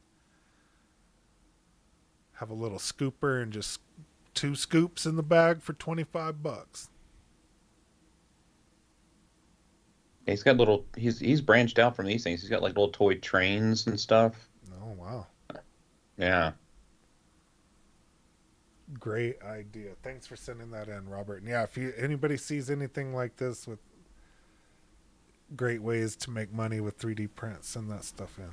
[SPEAKER 1] Have a little scooper and just 2 scoops in the bag for $25.
[SPEAKER 2] he's got little he's branched out from these things. He's got like little toy trains and stuff.
[SPEAKER 1] Oh wow.
[SPEAKER 2] Yeah.
[SPEAKER 1] Great idea. Thanks for sending that in, Robert. And yeah, if anybody sees anything like this with great ways to make money with 3D prints, send that stuff in.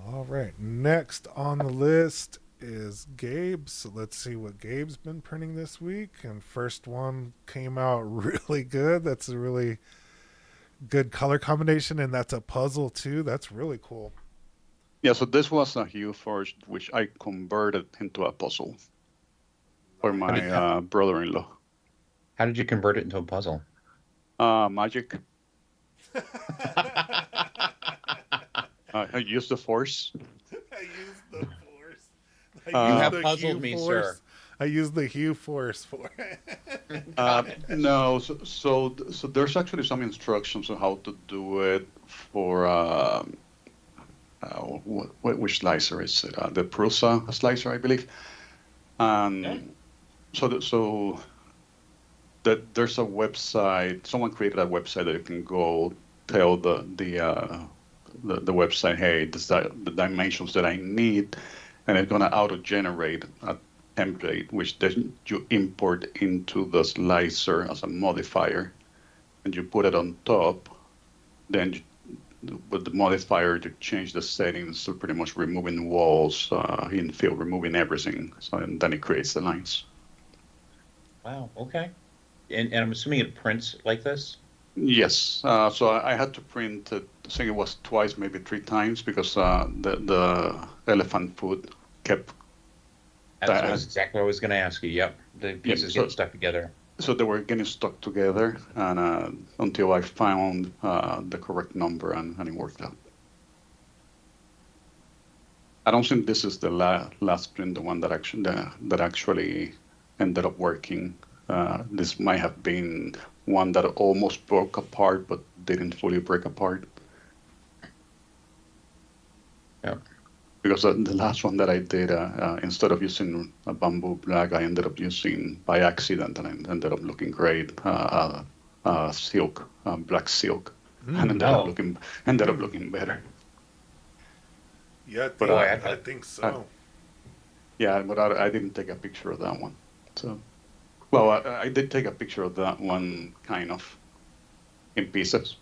[SPEAKER 1] All right. Next on the list is Gabe. So let's see what Gabe's been printing this week. And first one came out really good. That's a really good color combination, and that's a puzzle too. That's really cool.
[SPEAKER 3] Yeah, so this was a Hue Forge, which I converted into a puzzle for my brother-in-law.
[SPEAKER 2] How did you convert it into a puzzle?
[SPEAKER 3] Magic. I used the Force.
[SPEAKER 1] I used the force.
[SPEAKER 2] You have puzzled me, sir.
[SPEAKER 1] I used the Hue Force for it.
[SPEAKER 3] No, so there's actually some instructions on how to do it for which slicer is it? The Prusa slicer, I believe.
[SPEAKER 2] Okay.
[SPEAKER 3] So that there's a website. Someone created a website that you can go tell the the website, hey, this is the dimensions that I need, and it's going to auto-generate a template, which then you import into the slicer as a modifier, and you put it on top. Then with the modifier to change the settings, so pretty much removing walls, infill, removing everything. So and then it creates the lines.
[SPEAKER 2] Wow. Okay. And I'm assuming it prints like this.
[SPEAKER 3] Yes. So I had to print it, I think it was twice, maybe 3 times, because the elephant foot kept.
[SPEAKER 2] That's exactly what I was going to ask you. Yep. The pieces get stuck together.
[SPEAKER 3] So they were getting stuck together, and until I found the correct number, and it worked out. I don't think this is the last print, the one that actually ended up working. This might have been one that almost broke apart, but didn't fully break apart.
[SPEAKER 2] Yeah.
[SPEAKER 3] Because the last one that I did, instead of using a bamboo black, I ended up using by accident, and it ended up looking great. Silk, black silk, and ended up looking better.
[SPEAKER 1] Yeah,
[SPEAKER 3] but
[SPEAKER 1] I think so.
[SPEAKER 3] But I didn't take a picture of that one. So, well, I did take a picture of that one, kind of, in pieces.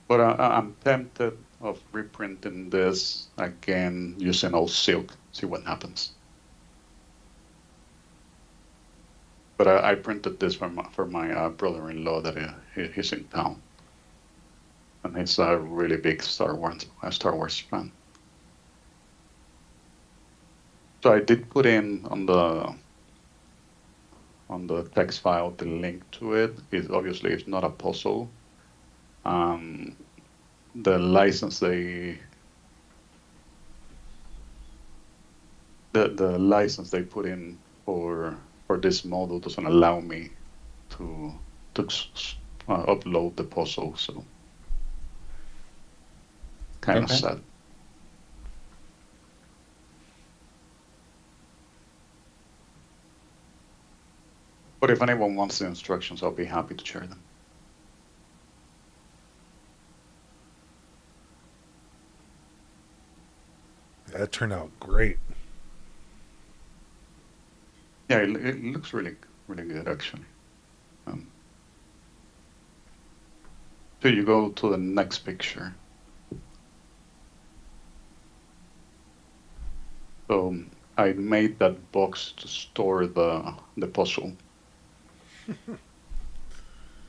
[SPEAKER 3] But I'm tempted of reprinting this again using old silk, see what happens. But I printed this for my brother-in-law that he's in town, and he's a really big Star Wars fan. So I did put in on the text file the link to it. Obviously it's not a puzzle. The license the license they put in for this model doesn't allow me to upload the puzzle, so kind of sad. But if anyone wants the instructions, I'll be happy to share them.
[SPEAKER 1] That turned out great.
[SPEAKER 3] Yeah, it looks really, really good, actually. So you go to the next picture. So I made that box to store the puzzle.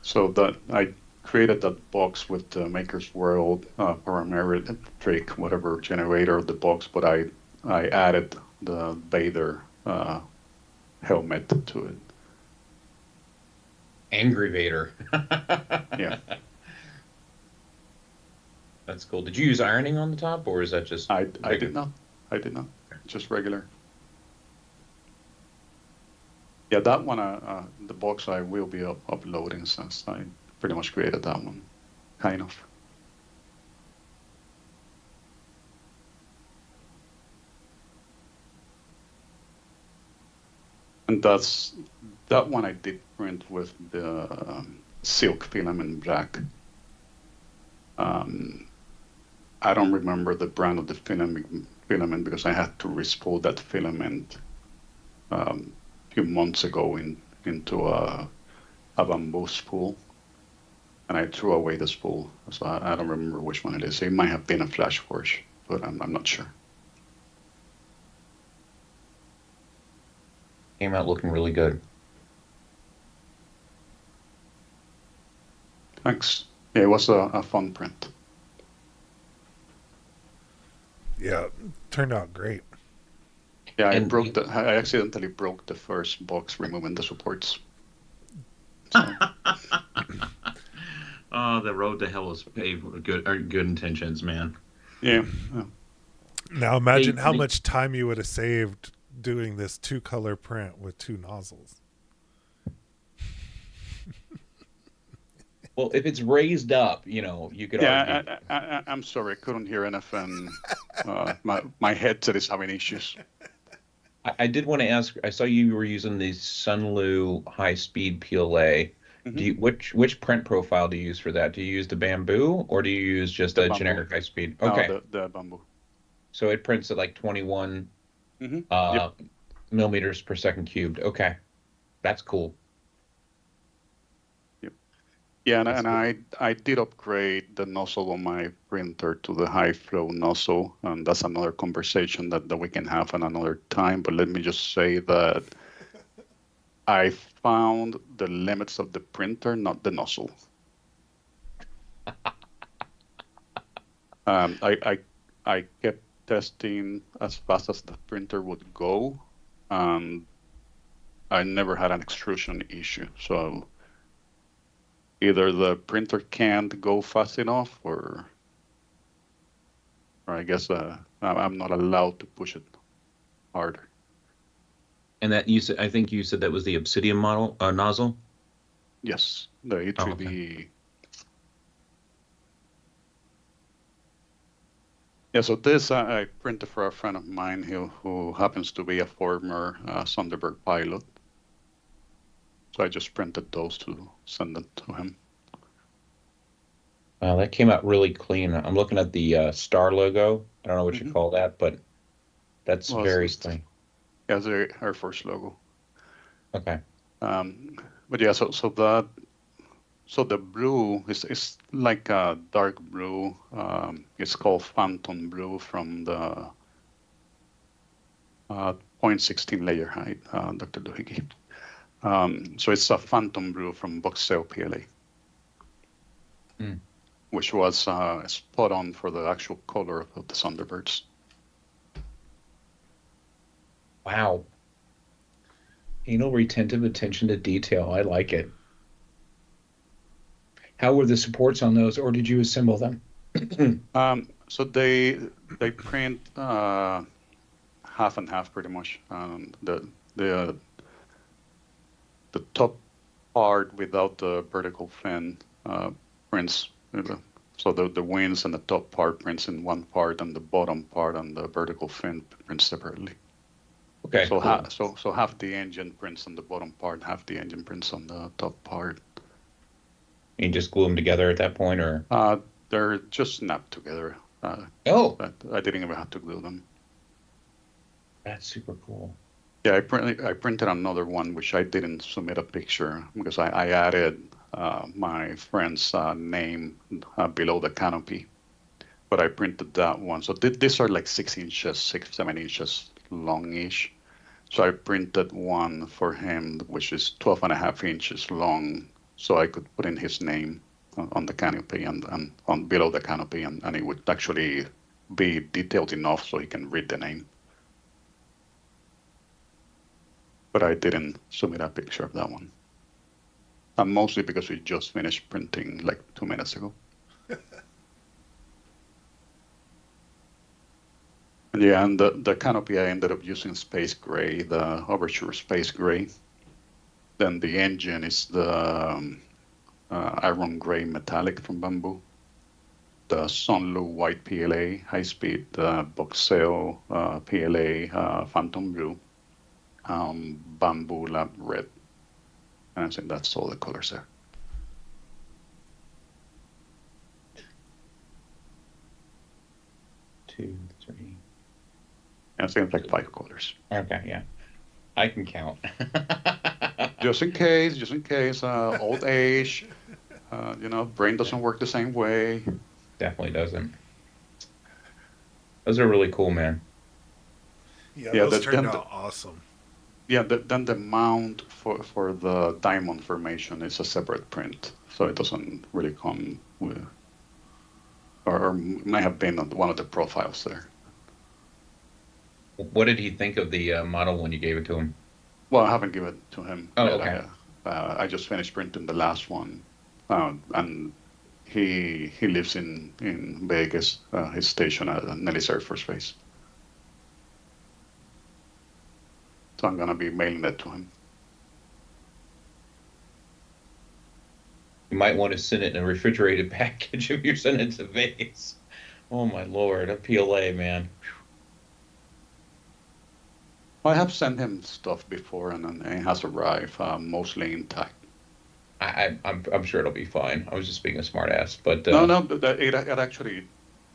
[SPEAKER 3] So that I created that box with the Maker's World parametric whatever generator of the box, but I added the Vader helmet to it.
[SPEAKER 2] Angry Vader.
[SPEAKER 3] Yeah.
[SPEAKER 2] That's cool. Did you use ironing on the top, or is that just?
[SPEAKER 3] I did not. Just regular. Yeah, that one, the box I will be uploading, since I pretty much created that one, kind of. And that one I did print with the silk filament black. I don't remember the brand of the filament because I had to respool that filament a few months ago into a bamboo spool, and I threw away the spool, so I don't remember which one it is. It might have been a flash forge, but I'm not sure.
[SPEAKER 2] Came out looking really good.
[SPEAKER 3] Thanks. Yeah, it was a fun print.
[SPEAKER 1] Yeah, turned out great.
[SPEAKER 3] Yeah, I accidentally broke the first box removing the supports. So.
[SPEAKER 2] Oh, the road to hell is paved with good intentions, man.
[SPEAKER 3] Yeah.
[SPEAKER 1] Now imagine how much time you would have saved doing this 2-color print with 2 nozzles.
[SPEAKER 2] Well, if it's raised up, you could argue.
[SPEAKER 3] I'm sorry, I couldn't hear anything. My headset is having issues.
[SPEAKER 2] I did want to ask, I saw you were using the Sunlu high-speed PLA. Do
[SPEAKER 3] Hmm.
[SPEAKER 2] you which print profile do you use for that? Do you use the bamboo or do you use just
[SPEAKER 3] The
[SPEAKER 2] a
[SPEAKER 3] bamboo.
[SPEAKER 2] generic high speed?
[SPEAKER 3] No,
[SPEAKER 2] Okay.
[SPEAKER 3] the bamboo.
[SPEAKER 2] So it prints at like 21
[SPEAKER 3] Hmm. Yep.
[SPEAKER 2] uh millimeters per second cubed. Okay. That's cool.
[SPEAKER 3] Yep. Yeah,
[SPEAKER 2] That's
[SPEAKER 3] and
[SPEAKER 2] cool.
[SPEAKER 3] I did upgrade the nozzle on my printer to the high flow nozzle, and that's another conversation that we can have at another time. But let me just say that I found the limits of the printer, not the nozzle. I kept testing as fast as the printer would go, and I never had an extrusion issue. So either the printer can't go fast enough, or I guess I'm not allowed to push it harder.
[SPEAKER 2] And that you said I think you said that was the Obsidian model nozzle.
[SPEAKER 3] Yes, the
[SPEAKER 2] Oh, okay.
[SPEAKER 3] E3B. Yeah, so this I printed for a friend of mine who happens to be a former Thunderbird pilot. So I just printed those to send them to him.
[SPEAKER 2] Wow, that came out really clean. I'm looking at the star logo. I don't know what you
[SPEAKER 3] Hmm.
[SPEAKER 2] call that, but that's
[SPEAKER 3] Well,
[SPEAKER 2] very clean.
[SPEAKER 3] yeah, the Air Force logo.
[SPEAKER 2] Okay.
[SPEAKER 3] Um, but yeah, so the blue is like a dark blue. It's called Phantom Blue from the 0.16 layer height, Dr. Duhigg. So it's a Phantom Blue from Boxeo PLA,
[SPEAKER 2] Mm.
[SPEAKER 3] which was spot on for the actual color of the Thunderbirds.
[SPEAKER 2] Wow. Anal retentive attention to detail. I like it. How were the supports on those, or did you assemble them?
[SPEAKER 3] So they print half and half pretty much. The the top part without the vertical fin prints. So the wings and the top part prints in one part, and the bottom part and the vertical fin prints separately.
[SPEAKER 2] Okay,
[SPEAKER 3] So
[SPEAKER 2] cool.
[SPEAKER 3] so half the engine prints on the bottom part, half the engine prints on the top part.
[SPEAKER 2] You just glue them together at that point, or
[SPEAKER 3] Uh, they're just snapped together.
[SPEAKER 2] oh,
[SPEAKER 3] I didn't even have to glue them.
[SPEAKER 2] that's super cool.
[SPEAKER 3] Yeah, I printed another one which I didn't submit a picture because I added my friend's name below the canopy, but I printed that one. So these are like 6 inches, 7 inches longish. So I printed one for him, which is 12 and a half inches long, so I could put in his name on the canopy and on below the canopy, and it would actually be detailed enough so he can read the name. But I didn't submit a picture of that one. And mostly because we just finished printing like 2 minutes ago. And yeah, and the canopy I ended up using space gray, the Overture space gray. Then the engine is the iron gray metallic from Bamboo. The Sunlu white PLA, high speed Boxeo PLA, Phantom Blue, Bamboo Lab red. And I think that's all the colors there.
[SPEAKER 2] Two, three.
[SPEAKER 3] And I think it's like 5 colors.
[SPEAKER 2] Okay, yeah. I can count.
[SPEAKER 3] Just in case, old age, brain doesn't work the same way.
[SPEAKER 2] Definitely doesn't. Those are really cool, man.
[SPEAKER 1] Yeah,
[SPEAKER 3] Yeah,
[SPEAKER 1] those turned out awesome.
[SPEAKER 3] then the mount for the diamond formation is a separate print, so it doesn't really come with, or may have been on one of the profiles there.
[SPEAKER 2] What did he think of the model when you gave it to him?
[SPEAKER 3] Well, I haven't given it to him
[SPEAKER 2] Oh,
[SPEAKER 3] yet.
[SPEAKER 2] okay.
[SPEAKER 3] I just finished printing the last one, and he lives in Vegas. He's stationed at Nellis Air Force Base, so I'm gonna be mailing that to him.
[SPEAKER 2] You might want to send it in a refrigerated package if you're sending it to Vegas. Oh my Lord, a PLA, man.
[SPEAKER 3] I have sent him stuff before, and it has arrived mostly intact.
[SPEAKER 2] I'm sure it'll be fine. I was just being a smart ass, but
[SPEAKER 3] No, no, it actually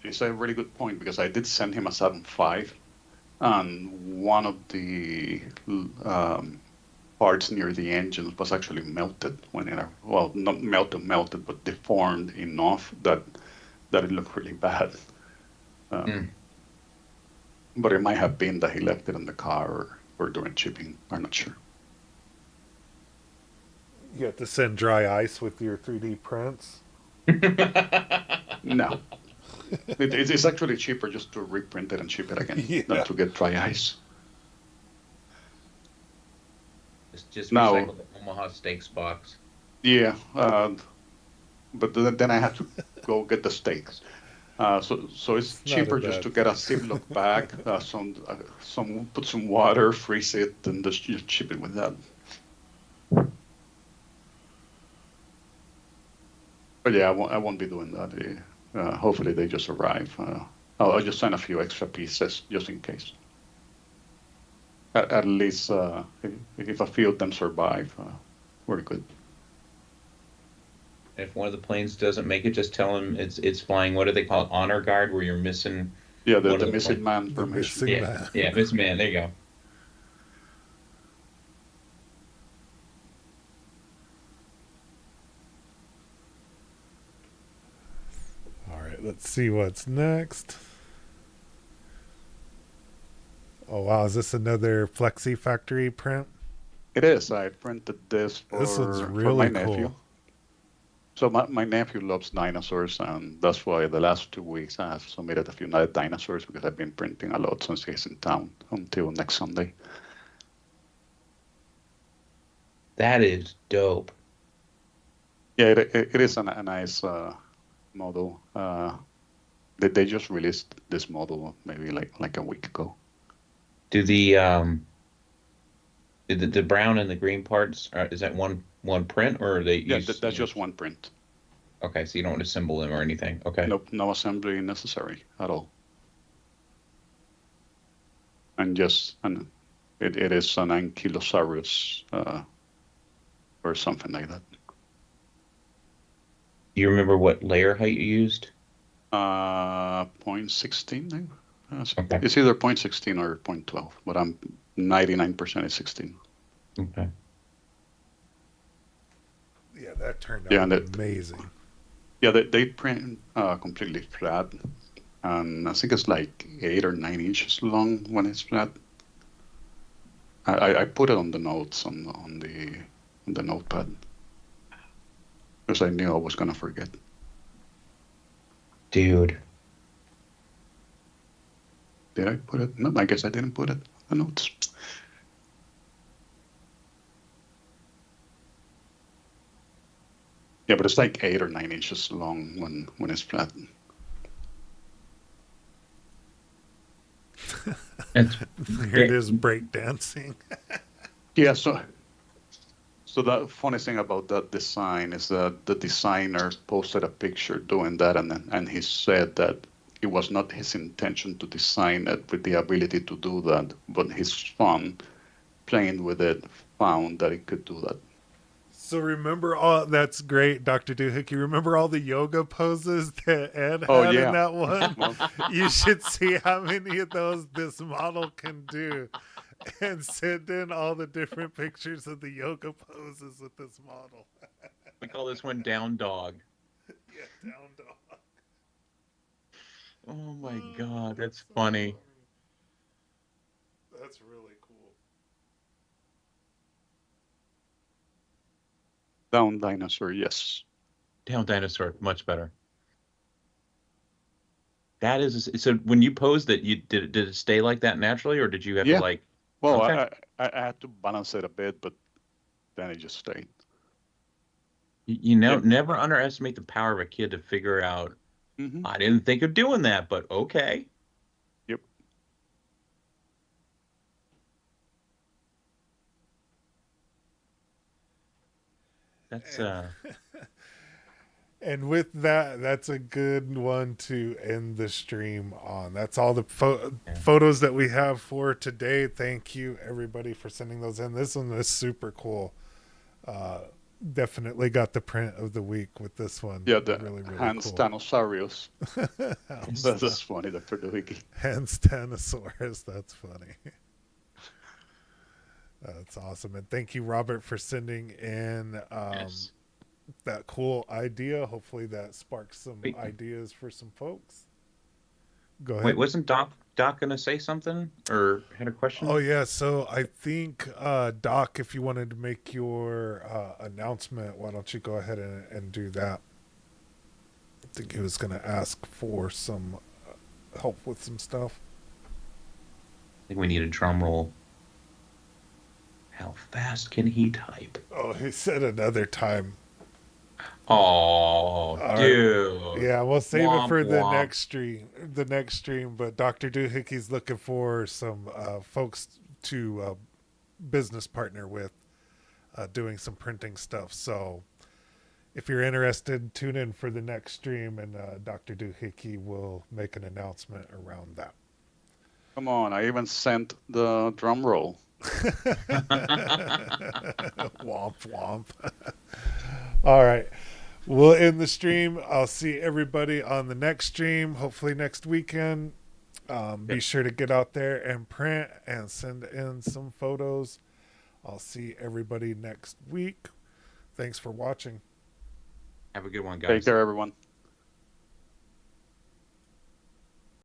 [SPEAKER 3] is a really good point because I did send him a 7.5, and one of the um, parts near the engines was actually melted when it, well, not melted, but deformed enough that it looked really bad. Um,
[SPEAKER 2] mm,
[SPEAKER 3] but it might have been that he left it in the car or during shipping. I'm not sure.
[SPEAKER 1] You have to send dry ice with your 3D prints.
[SPEAKER 3] No, it's actually cheaper just to reprint it and ship it again than
[SPEAKER 1] Yeah.
[SPEAKER 3] to get dry ice.
[SPEAKER 2] just
[SPEAKER 3] Now,
[SPEAKER 2] recycle the Omaha Steaks box.
[SPEAKER 3] yeah, but then I have to go get the steaks. So it's
[SPEAKER 1] It's not a
[SPEAKER 3] cheaper just
[SPEAKER 1] bad
[SPEAKER 3] to get a
[SPEAKER 1] thing.
[SPEAKER 3] Ziploc bag, put some water, freeze it, and just ship it with that. But yeah, I won't be doing that. Hopefully they just arrive. I'll just send a few extra pieces just in case. At least if a few of them survive, we're good.
[SPEAKER 2] If one of the planes doesn't make it, just tell them it's flying. What do they call it? Honor guard, where you're missing
[SPEAKER 3] Yeah,
[SPEAKER 2] one
[SPEAKER 3] the
[SPEAKER 2] of the
[SPEAKER 3] missing
[SPEAKER 2] planes.
[SPEAKER 3] man
[SPEAKER 1] The
[SPEAKER 3] formation.
[SPEAKER 1] missing
[SPEAKER 2] Yeah,
[SPEAKER 1] man.
[SPEAKER 2] yeah, miss man. There you go.
[SPEAKER 1] All right, let's see what's next. Oh wow, is this another Flexi Factory print?
[SPEAKER 3] It is. I printed this
[SPEAKER 1] This one's
[SPEAKER 3] for my
[SPEAKER 1] really
[SPEAKER 3] nephew.
[SPEAKER 1] cool.
[SPEAKER 3] So my nephew loves dinosaurs, and that's why the last 2 weeks I have submitted a few dinosaurs because I've been printing a lot since he's in town until next Sunday.
[SPEAKER 2] That is dope.
[SPEAKER 3] Yeah, it is a nice model. They just released this model maybe like a week ago.
[SPEAKER 2] Do the brown and the green parts is that one print or are they
[SPEAKER 3] Yeah,
[SPEAKER 2] use
[SPEAKER 3] that's just one print.
[SPEAKER 2] okay, so you don't assemble them or anything. Okay.
[SPEAKER 3] Nope, no assembly necessary at all. And it is an Ankylosaurus or something like that.
[SPEAKER 2] Do you remember what layer height you used?
[SPEAKER 3] 0.16.
[SPEAKER 2] Okay.
[SPEAKER 3] It's either 0.16 or 0.12, but I'm 99% is 16.
[SPEAKER 2] Okay.
[SPEAKER 1] Yeah, that turned
[SPEAKER 3] Yeah,
[SPEAKER 1] out
[SPEAKER 3] and
[SPEAKER 1] amazing.
[SPEAKER 3] yeah, they print completely flat, and I think it's like 8 or 9 inches long when it's flat. I put it on the notes on the notepad because I knew I was gonna forget.
[SPEAKER 2] Dude.
[SPEAKER 3] Did I put it? No, I guess I didn't put it on the notes. Yeah, but it's like 8 or 9 inches long when it's flat.
[SPEAKER 2] That's
[SPEAKER 1] Here it is breakdancing.
[SPEAKER 3] Yeah, so the funny thing about that design is that the designer posted a picture doing that, and he said that it was not his intention to design it with the ability to do that, but his son playing with it found that it could do that.
[SPEAKER 1] So remember all that's great, Dr. Doohickey. Remember all the yoga poses that Ed
[SPEAKER 3] Oh
[SPEAKER 1] had in
[SPEAKER 3] yeah,
[SPEAKER 1] that one?
[SPEAKER 3] well,
[SPEAKER 1] You should see how many of those this model can do and send in all the different pictures of the yoga poses with this model.
[SPEAKER 2] we call this one down dog.
[SPEAKER 1] Yeah, down dog.
[SPEAKER 2] Oh my
[SPEAKER 1] Oh,
[SPEAKER 2] God, that's
[SPEAKER 1] so
[SPEAKER 2] funny.
[SPEAKER 1] That's really cool.
[SPEAKER 3] down dinosaur, yes.
[SPEAKER 2] Down dinosaur, much better. That is so when you posed it, you did it stay like that naturally or did you have to
[SPEAKER 3] Yeah,
[SPEAKER 2] like
[SPEAKER 3] well,
[SPEAKER 2] okay.
[SPEAKER 3] I had to balance it a bit, but then it just stayed.
[SPEAKER 2] You know,
[SPEAKER 3] Yeah.
[SPEAKER 2] never underestimate the power of a kid to figure out,
[SPEAKER 3] Hmm.
[SPEAKER 2] I didn't think of doing that, but okay.
[SPEAKER 3] Yep.
[SPEAKER 2] That's
[SPEAKER 1] And and with that, that's a good one to end the stream on. That's all the
[SPEAKER 2] yeah.
[SPEAKER 1] photos that we have for today. Thank you, everybody, for sending those in. This one is super cool. Uh, definitely got the print of the week with this one.
[SPEAKER 3] Yeah, the
[SPEAKER 1] Really, really
[SPEAKER 3] Hans
[SPEAKER 1] cool.
[SPEAKER 3] Stanosaurus.
[SPEAKER 2] Yes.
[SPEAKER 3] That's funny, Dr. Doohickey.
[SPEAKER 1] Hence Tanosaurus. That's funny. That's awesome. And thank you, Robert, for sending in
[SPEAKER 2] Yes.
[SPEAKER 1] that cool idea. Hopefully that sparks some
[SPEAKER 2] Wait,
[SPEAKER 1] ideas for some folks. Go
[SPEAKER 2] wait,
[SPEAKER 1] ahead.
[SPEAKER 2] wasn't Doc gonna say something or had a
[SPEAKER 1] Oh
[SPEAKER 2] question?
[SPEAKER 1] yeah, so I think Doc, if you wanted to make your announcement, why don't you go ahead and do that? I think he was going to ask for some help with some stuff.
[SPEAKER 2] I think we need a drum roll. How fast can he type?
[SPEAKER 1] Oh, he said another time.
[SPEAKER 2] Oh,
[SPEAKER 1] All right.
[SPEAKER 2] dude.
[SPEAKER 1] Yeah, we'll save it
[SPEAKER 2] Womp
[SPEAKER 1] for the
[SPEAKER 2] womp.
[SPEAKER 1] next stream. The next stream, but Dr. Doohickey's looking for some folks to business partner with, doing some printing stuff. So if you're interested, tune in for the next stream, and Dr. Doohickey will make an announcement around that.
[SPEAKER 3] Come on, I even sent the drum roll.
[SPEAKER 1] Womp womp. All right. We'll end the stream. I'll see everybody on the next stream, hopefully next weekend. Be sure to get out there and print and send in some photos. I'll see everybody next week. Thanks for watching.
[SPEAKER 2] Have a good one,
[SPEAKER 3] Take
[SPEAKER 2] guys.
[SPEAKER 3] care, everyone.